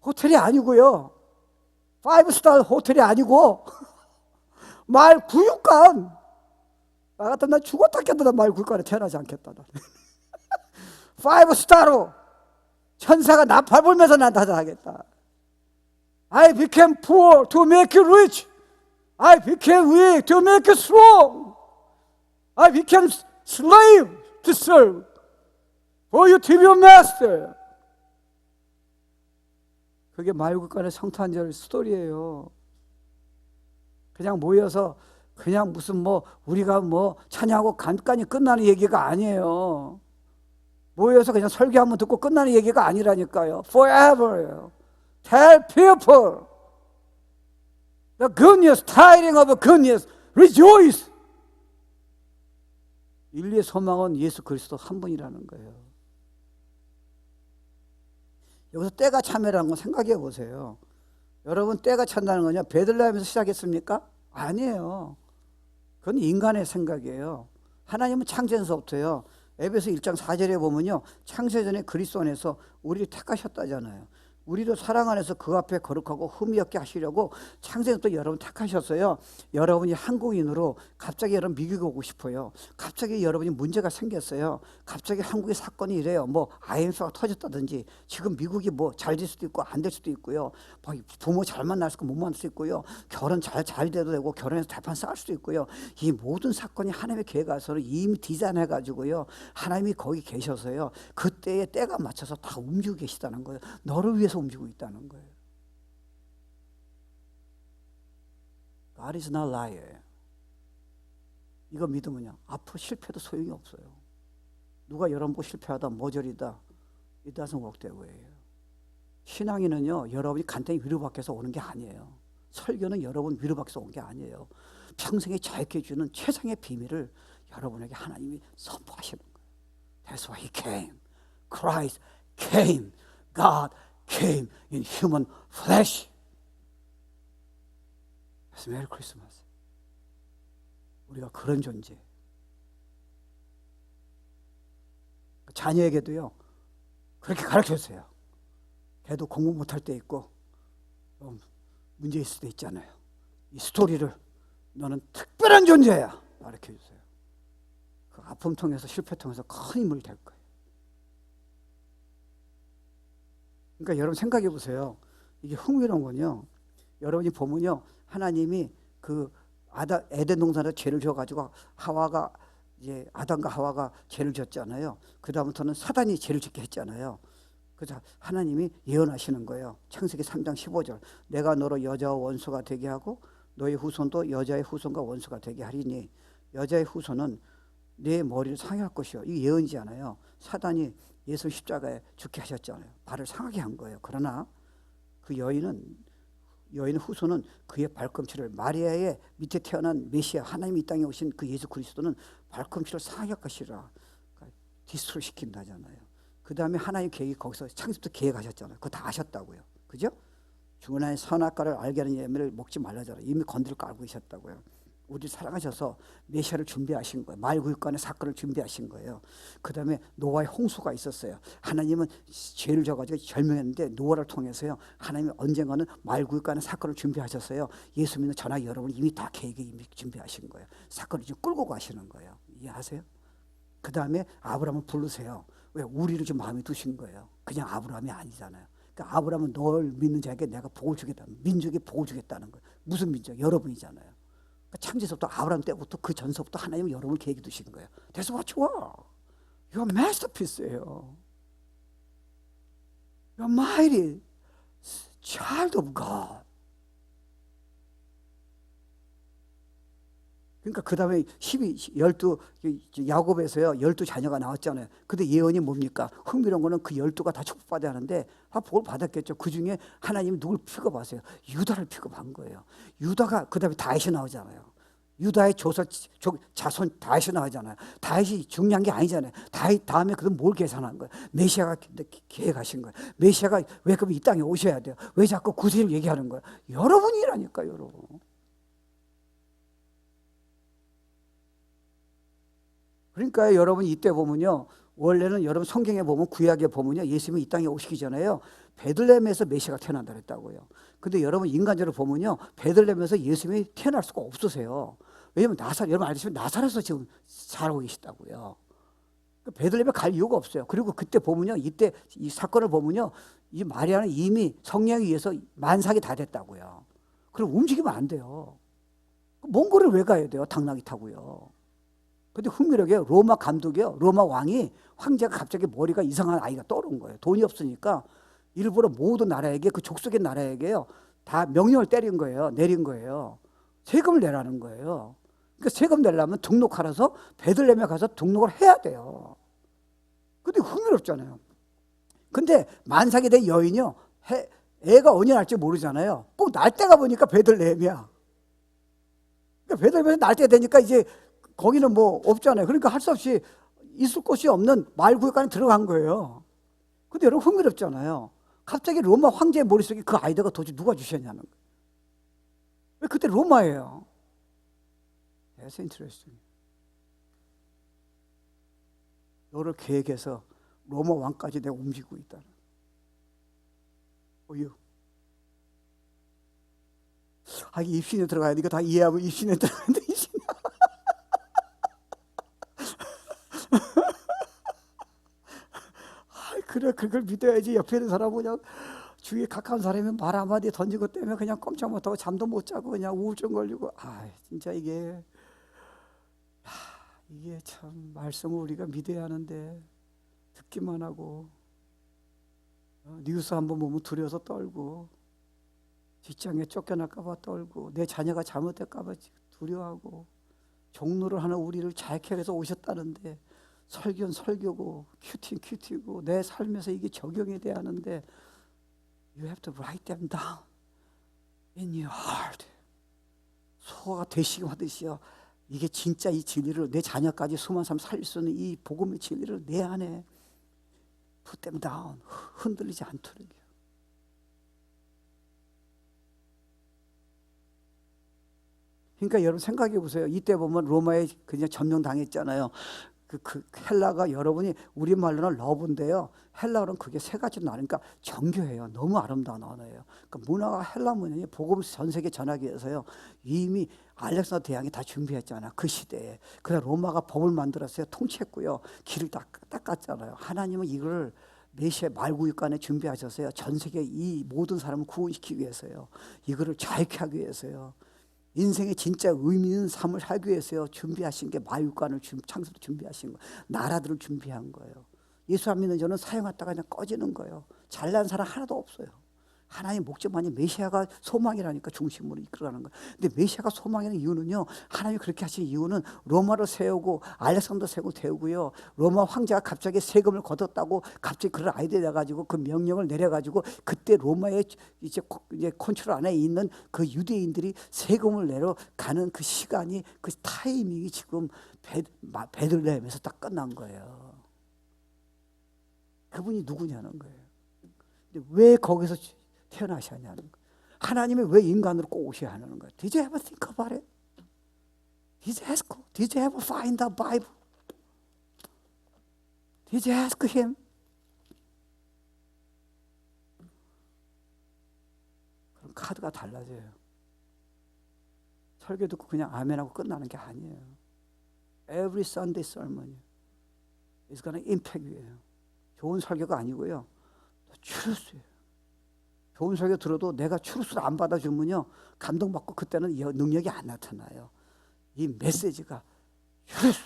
호텔이 아니고요. 5스타 호텔이 아니고 말 구육관. 나 같으면 난 죽었다 깼다. 말 구육관에 태어나지 않겠다. 5스타로 천사가 나팔 불면서 난 다자하겠다. I became poor to make you rich. I became weak to make you strong. I became slave to serve. For you to be your master. 그게 마을국간의 성탄절 스토리예요. 그냥 모여서 그냥 무슨 우리가 찬양하고 간단히 끝나는 얘기가 아니에요. 모여서 그냥 설교 한번 듣고 끝나는 얘기가 아니라니까요. Forever예요. Tell people the good news, tidings of good news. Rejoice. 인류의 소망은 예수 그리스도 한 분이라는 거예요. 여기서 때가 참이라는 건 생각해 보세요. 여러분 때가 찬다는 거냐? 베들레헴에서 시작했습니까? 아니에요. 그건 인간의 생각이에요. 하나님은 창세전서부터요. 에베소 1장 4절에 보면요. 창세전에 그리스도 안에서 우리를 택하셨다잖아요. 우리도 사랑 안에서 그 앞에 거룩하고 흠이 없게 하시려고 창세전부터 여러분 택하셨어요. 여러분이 한국인으로 갑자기 여러분 미국에 오고 싶어요. 갑자기 여러분이 문제가 생겼어요. 갑자기 한국의 사건이 이래요. IMF가 터졌다든지 지금 미국이 잘 될 수도 있고 안 될 수도 있고요. 부모 잘 만날 수 있고 못 만날 수 있고요. 결혼 잘 돼도 되고 결혼해서 대판 쌓을 수도 있고요. 이 모든 사건이 하나님의 계획에서는 이미 디자인해가지고요. 하나님이 거기 계셔서요. 그때의 때가 맞춰서 다 움직이고 계시다는 거예요. 너를 위해서 움직이고 있다는 거예요. God is not liar. 이거 믿으면요. 앞으로 실패도 소용이 없어요. 누가 여러분 보고 실패하다 모조리다. It doesn't work that way. 신앙인은요. 여러분이 간단히 위로받게서 오는 게 아니에요. 설교는 여러분 위로받게서 온 게 아니에요. 평생에 자유케 해주는 최상의 비밀을 여러분에게 하나님이 선포하시는 거예요. That's why he came. Christ came. God came in human flesh. 그래서 메리 크리스마스. 우리가 그런 존재. 자녀에게도요. 그렇게 가르쳐주세요. 걔도 공부 못할 때 있고 문제 있을 때 있잖아요. 이 스토리를 너는 특별한 존재야. 가르쳐주세요. 그 아픔 통해서 실패 통해서 큰 힘을 될 거예요. 그러니까 여러분 생각해 보세요. 이게 흥미로운 건요. 여러분이 보면요. 하나님이 에덴 동산에서 죄를 지어가지고 이제 아담과 하와가 죄를 지었잖아요. 그 다음부터는 사단이 죄를 짓게 했잖아요. 그래서 하나님이 예언하시는 거예요. 창세기 3장 15절. 내가 너로 여자와 원수가 되게 하고 너의 후손도 여자의 후손과 원수가 되게 하리니 여자의 후손은 내 머리를 상할 것이요. 이게 예언이잖아요. 사단이 예수 십자가에 죽게 하셨잖아요. 발을 상하게 한 거예요. 그러나 그 여인은 여인 후손은 그의 발꿈치를, 마리아의 밑에 태어난 메시아 하나님이 이 땅에 오신 그 예수 그리스도는 발꿈치를 상하게 그러니까 디스트로이 시킨다잖아요. 그 다음에 하나님 계획이 거기서 창세부터 계획하셨잖아요. 그거 다 아셨다고요. 그죠? 중간에 선악과를 알게 하는 열매를 먹지 말라잖아요. 이미 건드릴 거 알고 계셨다고요. 우리를 사랑하셔서 메시아를 준비하신 거예요. 말구육간의 사건을 준비하신 거예요. 그 다음에 노아의 홍수가 있었어요. 하나님은 죄를 져가지고 절명했는데 노아를 통해서요, 하나님이 언젠가는 말구육간의 사건을 준비하셨어요. 예수 믿는 전하 여러분 이미 다 계획에 이미 준비하신 거예요. 사건을 지금 끌고 가시는 거예요. 이해하세요? 그 다음에 아브라함을 부르세요. 왜? 우리를 좀 마음에 두신 거예요. 그냥 아브라함이 아니잖아요. 그러니까 아브라함은 널 믿는 자에게 내가 복을 주겠다. 민족에 복을 주겠다는 거예요. 무슨 민족? 여러분이잖아요. 그러니까 창세서부터 아브라함 때부터 그 전서부터 하나님은 여러분을 계획해 두신 거예요. That's what you are. You're a masterpiece예요. You're mighty child of God. 그러니까 그 다음에 12 야곱에서요 12 자녀가 나왔잖아요. 근데 예언이 뭡니까? 흥미로운 거는 그 12가 다 축복받아야 하는데 다 복을 받았겠죠. 그 중에 하나님이 누굴 픽업하세요? 유다를 픽업한 거예요. 유다가 그 다음에 다윗이 나오잖아요. 유다의 자손 다윗이 나오잖아요. 다윗이 중요한 게 아니잖아요. 다윗 다음에 그럼 뭘 계산한 거예요? 메시아가 계획하신 거예요. 메시아가 왜 그럼 이 땅에 오셔야 돼요? 왜 자꾸 구세를 얘기하는 거예요? 여러분이라니까 여러분. 그러니까 여러분 이때 보면요, 원래는 여러분 성경에 보면 구약에 보면요, 예수님이 이 땅에 오시기 전에요 베들레헴에서 메시아가 태어난다 그랬다고요. 근데 여러분 인간적으로 보면요 베들레헴에서 예수님이 태어날 수가 없으세요. 왜냐면 여러분 알다시피 나사렛에서 지금 살고 계시다고요. 베들레헴에 갈 이유가 없어요. 그리고 그때 보면요, 이때 이 사건을 보면요, 이 마리아는 이미 성령에 의해서 만삭이 다 됐다고요. 그럼 움직이면 안 돼요. 먼 거를 왜 가야 돼요? 당나귀 타고요. 근데 흥미롭게 로마 감독이요, 로마 왕이, 황제가 갑자기 머리가 이상한 아이가 떠오른 거예요. 돈이 없으니까 일부러 모든 나라에게, 그 족속의 나라에게요 다 명령을 내린 거예요. 세금을 내라는 거예요. 그러니까 세금 내려면 등록하라서 베들레헴에 가서 등록을 해야 돼요. 근데 흥미롭잖아요. 근데 만삭이 된 여인이요, 애가 언제 날지 모르잖아요. 꼭 날 때가 보니까 베들레헴이야. 그러니까 베들레헴에서 날 때 되니까 이제 거기는 뭐 없잖아요. 그러니까 할 수 없이 있을 곳이 없는 말구역간에 들어간 거예요. 근데 여러분 흥미롭잖아요. 갑자기 로마 황제의 머릿속에 그 아이디어가 도대체 누가 주셨냐는 거예요. 왜 그때 로마예요. That's interesting. 너를 계획해서 로마 왕까지 내가 움직이고 있다는. 어유. 이게 입신에 들어가야 돼. 이거 다 이해하면 입신에 들어가는데 입신. 그래, 그걸 믿어야지. 옆에 있는 사람 그냥 주위에 가까운 사람이 말 한마디 던진 것 때문에 그냥 꼼짝 못하고 잠도 못 자고 그냥 우울증 걸리고. 진짜 이게 참 말씀을 우리가 믿어야 하는데 듣기만 하고 뉴스 한번 보면 두려워서 떨고, 직장에 쫓겨날까 봐 떨고, 내 자녀가 잘못될까 봐 두려워하고, 종로를 하는 우리를 잘 캐해서 오셨다는데 설교는 설교고 큐티고 내 삶에서 이게 적용이 돼야 하는데, You have to write them down in your heart. 소가 되시하듯이요, 이게 진짜 이 진리를, 내 자녀까지 수많은 사람 살릴 수 있는 이 복음의 진리를 내 안에 put them down, 흔들리지 않도록. 그러니까 여러분 생각해 보세요. 이때 보면 로마에 그냥 점령당했잖아요. 그 헬라가, 여러분이 우리말로는 러브인데요, 헬라어는 그게 세 가지로 나누니까 정교해요. 너무 아름다운 언어예요. 그러니까 문화가, 헬라 문화이 복음을 전 세계 전하기 위해서요 이미 알렉산더 대왕이 다 준비했잖아요. 그 시대에. 그래서 로마가 법을 만들었어요. 통치했고요. 길을 닦았잖아요. 하나님은 이걸 메시아 말구육간에 준비하셨어요. 전 세계 이 모든 사람을 구원시키기 위해서요. 이거를 자유케 하기 위해서요. 인생의 진짜 의미 있는 삶을 살기 위해서요 준비하신 게 마육간을 창세로 준비하신 거예요. 나라들을 준비한 거예요. 예수 안 믿는 저는 사용했다가 그냥 꺼지는 거예요. 잘난 사람 하나도 없어요. 하나님 목적만이 메시아가 소망이라니까 중심으로 이끌어가는 거예요. 근데 메시아가 소망이라는 이유는요, 하나님이 그렇게 하신 이유는 로마를 세우고 알렉산더 세고 태우고요, 로마 황제가 갑자기 세금을 걷었다고 갑자기 그런 아이디어 내가지고 그 명령을 내려가지고 그때 로마의 이제 컨트롤 안에 있는 그 유대인들이 세금을 내러 가는 그 시간이, 그 타이밍이 지금 베들레헴에서 딱 끝난 거예요. 그분이 누구냐는 거예요. 근데 왜 거기서 태어나셔야냐는 거예요. 하나님이 왜 인간으로 꼭 오셔야 하는 거예요. Did you ever think about it? Did you ever find the Bible? Did you ask him? 그럼 카드가 달라져요. 설교 듣고 그냥 아멘하고 끝나는 게 아니에요. Every Sunday sermon is going to impact you예요. 좋은 설교가 아니고요, 추루스예요. 좋은 설교 들어도 내가 추루스를 안 받아주면요, 감동받고 그때는 능력이 안 나타나요. 이 메시지가 추루스,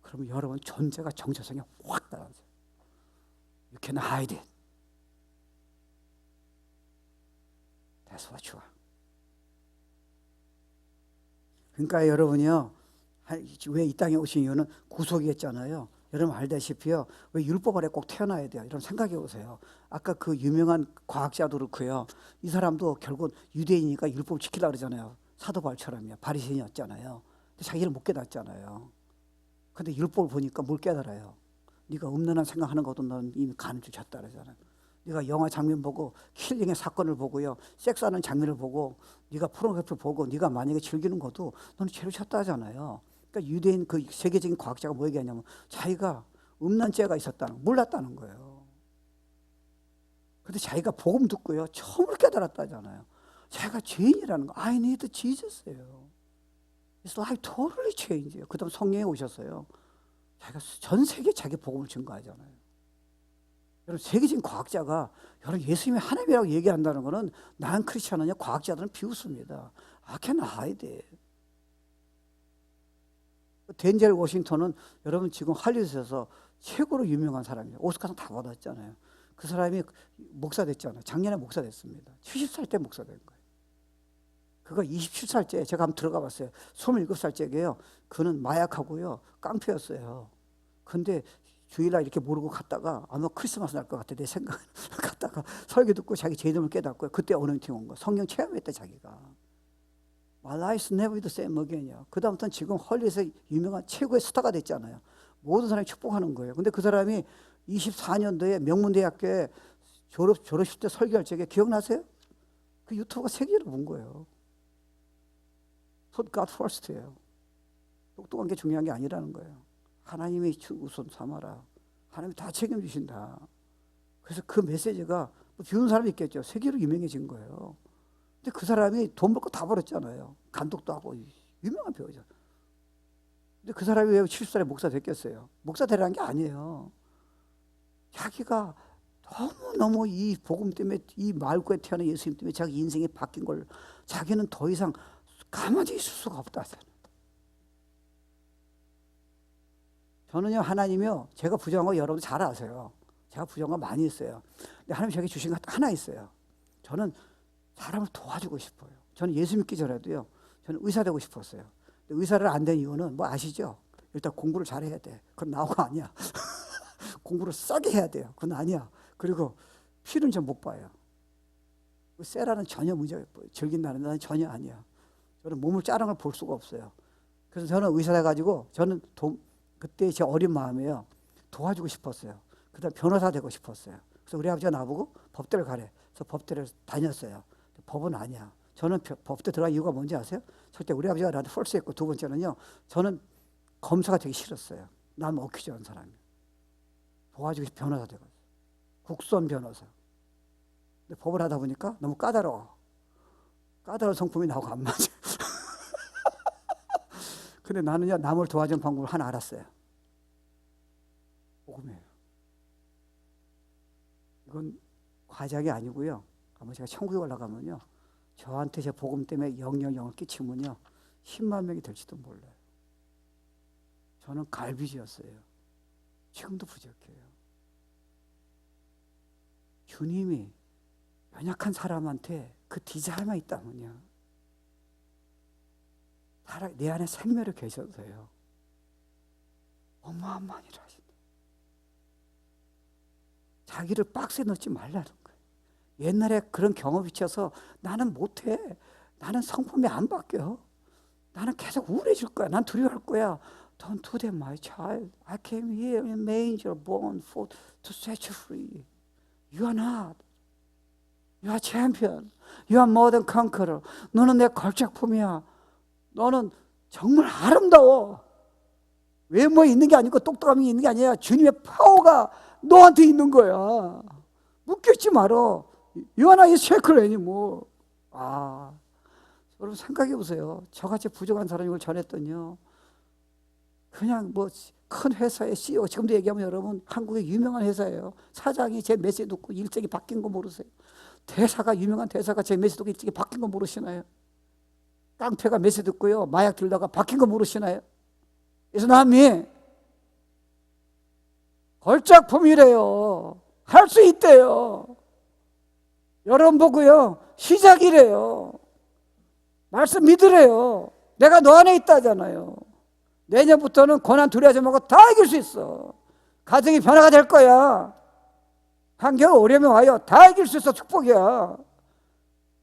그러면 여러분 존재가 정체성이 확 달라져요. You can hide it. That's what you are. 그러니까 여러분이요, 왜 이 땅에 오신 이유는 구속이었잖아요. 여러분 알다시피요, 왜 율법 아래 꼭 태어나야 돼요? 여러분 생각해 보세요. 아까 그 유명한 과학자도 그렇고요, 이 사람도 결국 유대인이니까 율법을 지키려고 그러잖아요. 사도 바울처럼요. 바리새인이었잖아요. 근데 자기를 못 깨닫잖아요. 근데 율법을 보니까 뭘 깨달아요? 네가 음란한 생각하는 것도 넌 이미 간을 주셨다 그러잖아요. 네가 영화 장면 보고 킬링의 사건을 보고요, 섹스하는 장면을 보고, 네가 포르노그래피 보고 네가 만약에 즐기는 것도 너는 죄를 쳤다 하잖아요. 그러니까 유대인 그 세계적인 과학자가 뭐 얘기하냐면 자기가 음란죄가 있었다는, 몰랐다는 거예요. 근데 자기가 복음 듣고요, 처음으로 깨달았다잖아요. 자기가 죄인이라는 거. I need Jesus예요. It's like totally change예요. 그 다음 성령이 오셨어요. 자기가 전 세계에 자기 복음을 증거하잖아요. 여러분 세계적인 과학자가 여러분 예수님이 하나님이라고 얘기한다는 것은 난 크리스천이냐 과학자들은 비웃습니다. I can hide it. 덴젤 워싱턴은 여러분 지금 할리우드에서 최고로 유명한 사람이에요. 오스카상 다 받았잖아요. 그 사람이 목사 됐잖아요. 작년에 목사 됐습니다. 70살 때 목사 된 거예요. 그가 27살째 제가 한번 들어가 봤어요. 27살째게요. 그는 마약하고요, 깡패였어요. 근데 주일날 이렇게 모르고 갔다가 아마 크리스마스 날 것 같아 내 생각은. 갔다가 설교 듣고 자기 죄됨을 깨닫고요. 그때 어느팅 온 거. 성령 체험했대 자기가. My life's never the same again이야. 그 다음부터는 지금 헐리에서 유명한 최고의 스타가 됐잖아요. 모든 사람이 축복하는 거예요. 근데 그 사람이 24년도에 명문대학교에 졸업식 때 설교할 적에 기억나세요? 그 유튜브가 세계로 본 거예요. Put God first예요. 똑똑한 게 중요한 게 아니라는 거예요. 하나님이 우선 삼아라. 하나님이 다 책임지신다. 그래서 그 메시지가 비우는 사람이 있겠죠. 세계로 유명해진 거예요. 근데 그 사람이 돈 벌고 다 벌었잖아요. 감독도 하고 유명한 배우죠. 근데 그 사람이 왜 70살에 목사 됐겠어요? 목사 되라는 게 아니에요. 자기가 너무너무 이 복음 때문에, 이 말구에 태어난 예수님 때문에 자기 인생이 바뀐 걸 자기는 더 이상 가만히 있을 수가 없다. 저는요, 하나님이요, 제가 부정한 거 여러분 잘 아세요. 제가 부정한 거 많이 있어요. 근데 하나님 저에게 주신 거 하나 있어요. 저는 사람을 도와주고 싶어요. 저는 예수 믿기 전에도요, 저는 의사 되고 싶었어요. 근데 의사를 안 된 이유는 뭐 아시죠? 일단 공부를 잘해야 돼. 그건 나오가 아니야. 공부를 싸게 해야 돼요. 그건 아니야. 그리고 피는 좀 못 봐요. 세라는 전혀 문제가 즐긴다는 난 전혀 아니야. 저는 몸을 자른 걸 볼 수가 없어요. 그래서 저는 의사 돼가지고 저는 그때 제 어린 마음에요, 도와주고 싶었어요. 그 다음 변호사 되고 싶었어요. 그래서 우리 아버지가 나보고 법대를 가래. 그래서 법대를 다녔어요. 법은 아니야. 저는 법대 들어간 이유가 뭔지 아세요? 첫째, 우리 아버지가 나한테 펄스했고, 두 번째는요, 저는 검사가 되기 싫었어요. 남 어퀴지 않은 사람이. 도와주고 싶어 변호사 되고. 국선 변호사. 근데 법을 하다 보니까 너무 까다로워. 까다로운 성품이 나하고 안 맞아. 근데 나는요, 남을 도와주는 방법을 하나 알았어요. 복음이에요. 이건 과작이 아니고요. 아마 제가 천국에 올라가면요, 저한테 제 복음 때문에 영향을 끼치면요, 10만 명이 될지도 몰라요. 저는 갈비지였어요. 지금도 부족해요. 주님이 연약한 사람한테 그 디자인만 있다면요, 내 안에 생명이 계셔서요, 어마어마한 일을 하신다. 자기를 박스에 넣지 말라는 거예요. 옛날에 그런 경험이 있어서 나는 못해, 나는 성품이 안 바뀌어, 나는 계속 우울해질 거야, 난 두려워할 거야. Don't do that, my child. I came here in manger born for to set you free. You are not. You are champion. You are more than conqueror. 너는 내 걸작품이야. 너는 정말 아름다워. 외모에 있는 게 아니고 똑똑함이 있는 게 아니라 주님의 파워가 너한테 있는 거야. 묶여있지 말어. You are not his shackle anymore. 여러분 생각해 보세요. 저같이 부족한 사람이 이걸 전했더니요, 그냥 뭐 큰 회사의 CEO, 지금도 얘기하면 여러분 한국의 유명한 회사예요. 사장이 제 메시지 듣고 일정이 바뀐 거 모르세요? 유명한 대사가 제 메시지 듣고 일정이 바뀐 거 모르시나요? 깡패가 메시지 듣고요, 마약 들다가 바뀐 거 모르시나요? 그래서 남이 걸작품이래요. 할 수 있대요. 여러분 보고요, 시작이래요. 말씀 믿으래요. 내가 너 안에 있다잖아요. 내년부터는 고난 두려워하지 말고 다 이길 수 있어. 가정이 변화가 될 거야. 한겨울 오려면 와요. 다 이길 수 있어. 축복이야.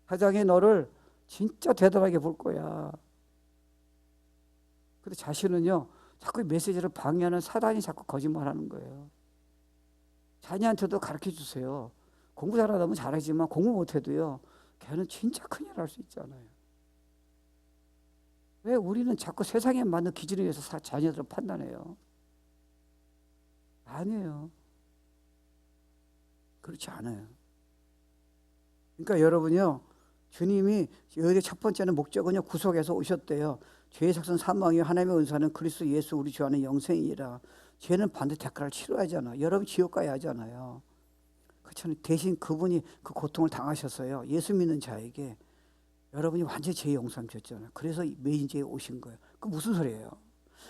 사장이 너를 진짜 대단하게 볼 거야. 근데 자신은요, 자꾸 메시지를 방해하는 사단이 자꾸 거짓말하는 거예요. 자녀한테도 가르쳐 주세요. 공부 잘하면 잘하지만 공부 못해도요, 걔는 진짜 큰일 할 수 있잖아요. 왜 우리는 자꾸 세상에 맞는 기준에 의해서 자녀들을 판단해요? 아니에요. 그렇지 않아요. 그러니까 여러분요, 주님이 여기 첫 번째는 목적은요, 구속에서 오셨대요. 죄의 삭은 사망이요, 하나님의 은사는 그리스도 예수 우리 주 안에 영생이라. 죄는 반드시 대가를 치러야 하잖아. 여러분 지옥 가야 하잖아요. 그렇잖아요. 대신 그분이 그 고통을 당하셨어요. 예수 믿는 자에게. 여러분이 완전히 죄의 용서를 줬잖아요. 그래서 메인제에 오신 거예요. 그 무슨 소리예요?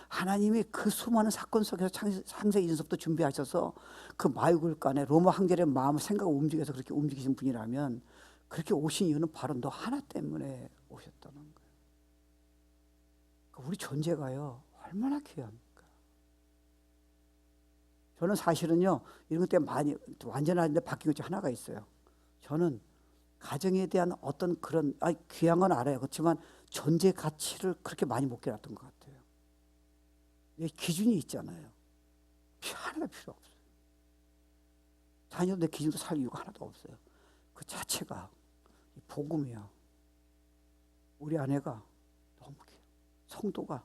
하나님이 그 수많은 사건 속에서 창세 이전서부터 준비하셔서 그 마유굴간에 로마 황제의 마음을 생각을 움직여서 그렇게 움직이신 분이라면, 그렇게 오신 이유는 바로 너 하나 때문에 오셨다는 거예요. 우리 존재가요, 얼마나 귀합니까? 저는 사실은요, 이런 것 때문에 많이 완전한데 바뀐 것 중 하나가 있어요. 저는 가정에 대한 어떤 그런 귀한 건 알아요. 그렇지만 존재 가치를 그렇게 많이 못 깨달았던 것 같아요. 내 기준이 있잖아요. 하나도 필요 없어요. 자녀도 내 기준으로 살 이유가 하나도 없어요. 그 자체가 복음이야. 우리 아내가 너무 귀해요. 성도가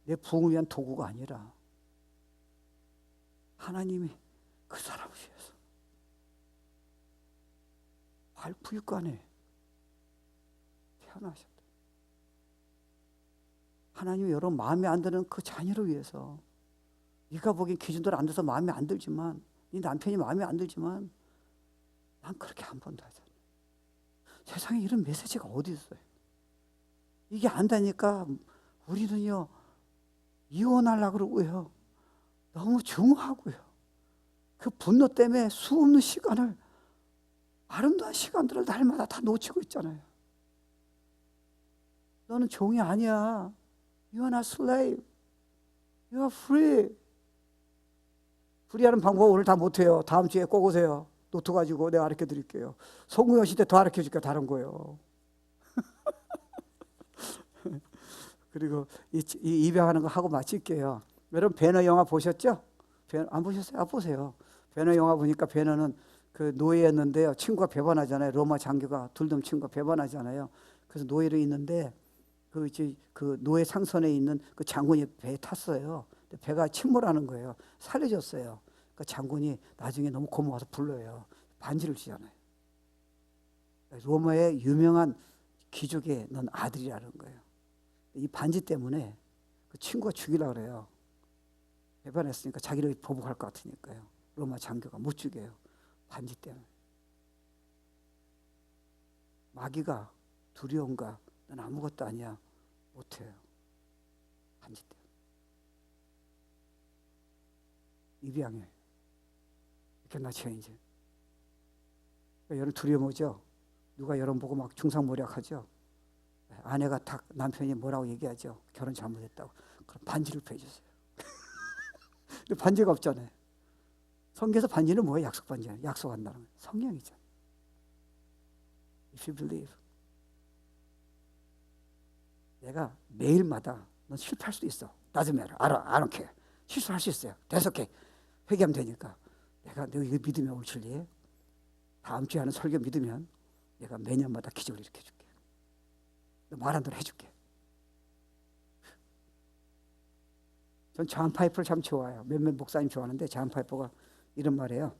내 부흥을 위한 도구가 아니라 하나님이 그 사람을 위해서 발부육간에 태어나셨다. 하나님이 여러분 마음에 안 드는 그 자녀를 위해서, 네가 보기엔 기준대로 안 돼서 마음에 안 들지만, 네 남편이 마음에 안 들지만 난 그렇게 한 번도 하잖아. 세상에 이런 메시지가 어디 있어요? 이게 안 되니까 우리는요, 이혼하려고 그러고요, 너무 중하고요, 그 분노 때문에 수없는 시간을, 아름다운 시간들을 날마다 다 놓치고 있잖아요. 너는 종이 아니야. You are not slave. You are free. 프리하는 방법 오늘 다 못해요. 다음 주에 꼭 오세요. 노트 가지고 내가 가르쳐 드릴게요. 송구영 씨 때 더 가르쳐 줄게요. 다른 거요. 그리고 이 입양하는 거 하고 마칠게요. 여러분 배너 영화 보셨죠? 안 보셨어요? 안 보세요. 배너 영화 보니까 배너는 그 노예였는데요, 친구가 배반하잖아요. 로마 장교가 둘놈 친구가 배반하잖아요. 그래서 노예로 있는데 그 노예 상선에 있는 그 장군이 배에 탔어요. 배가 침몰하는 거예요. 살려줬어요. 그 장군이 나중에 너무 고마워서 불러요. 반지를 주잖아요. 로마의 유명한 귀족의 넌 아들이라는 거예요. 이 반지 때문에 그 친구가 죽이려고 그래요. 배반했으니까 자기를 보복할 것 같으니까요. 로마 장교가 못 죽여요. 반지 때문에. 마귀가 두려운가? 난 아무것도 아니야. 못해요. 반지 때문에. 입양해. 이렇게 나 체인지. 여러분 두려움 오죠? 누가 여러분 보고 막 중상모략하죠. 아내가 딱 남편이 뭐라고 얘기하죠. 결혼 잘못했다고. 그럼 반지를 빼주세요. 근데 반지가 없잖아요. 성경에서 반지는 뭐예요? 약속 반지예요. 약속한다는 거예요. 성령이죠. If you believe. 내가 매일마다 넌 실패할 수도 있어. Doesn't matter. I don't care. 실수할 수 있어요. That's okay. 회개하면 되니까. 내가 이거 믿으면 올 진리에 다음 주에 하는 설교 믿으면 내가 매년마다 기적을 일으켜줄게. 너 말한 대로 해줄게. 전 존 파이퍼를 참 좋아해요. 몇몇 목사님 좋아하는데 존 파이퍼가 이런 말이에요.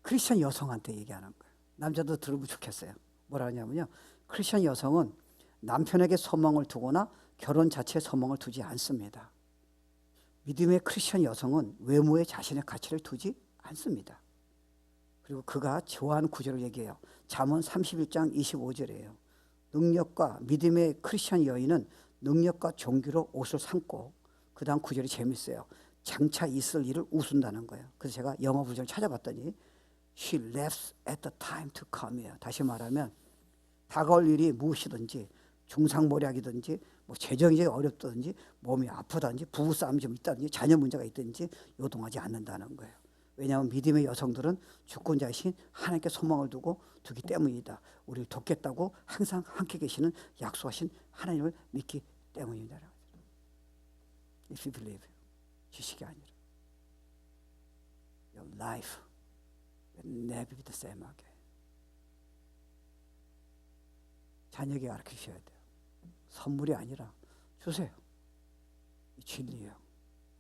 크리스천 여성한테 얘기하는 거예요. 남자도 들으면 좋겠어요. 뭐라 하냐면요. 크리스천 여성은 남편에게 소망을 두거나 결혼 자체에 소망을 두지 않습니다. 믿음의 크리스천 여성은 외모에 자신의 가치를 두지 않습니다. 그리고 그가 좋아하는 구절을 얘기해요. 잠언 31장 25절이에요. 능력과 믿음의 크리스천 여인은 능력과 종교로 옷을 삼고 그 다음 구절이 재밌어요. 장차 있을 일을 웃은다는 거예요. 그래서 제가 영어 버전을 찾아봤더니 She laughs at the time to come이에요. 다시 말하면 다가올 일이 무엇이든지 중상모략이든지 뭐 재정이 어렵든지 몸이 아프다든지 부부싸움이 좀 있다든지 자녀 문제가 있든지 요동하지 않는다는 거예요. 왜냐하면 믿음의 여성들은 주권자이신 하나님께 소망을 두기 때문이다. 우리를 돕겠다고 항상 함께 계시는 약속하신 하나님을 믿기 때문이다. If you believe, 지식이 아니라 your life will never be the same again. 자녀에게 가르치셔야 돼요. 선물이 아니라 주세요. 이 진리예요.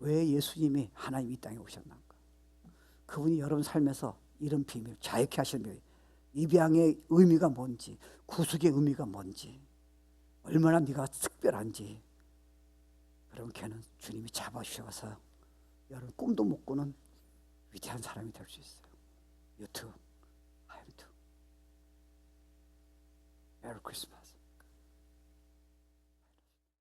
왜 예수님이 하나님 이 땅에 오셨는가? 그분이 여러분 삶에서 이런 비밀, 자유케 하시는 비밀, 입양의 의미가 뭔지, 구속의 의미가 뭔지, 얼마나 네가 특별한지, 여러분 걔는 주님이 잡아주셔서 여러분 꿈도 못 꾸는 위대한 사람이 될 수 있어요. You too, I am too. Merry Christmas.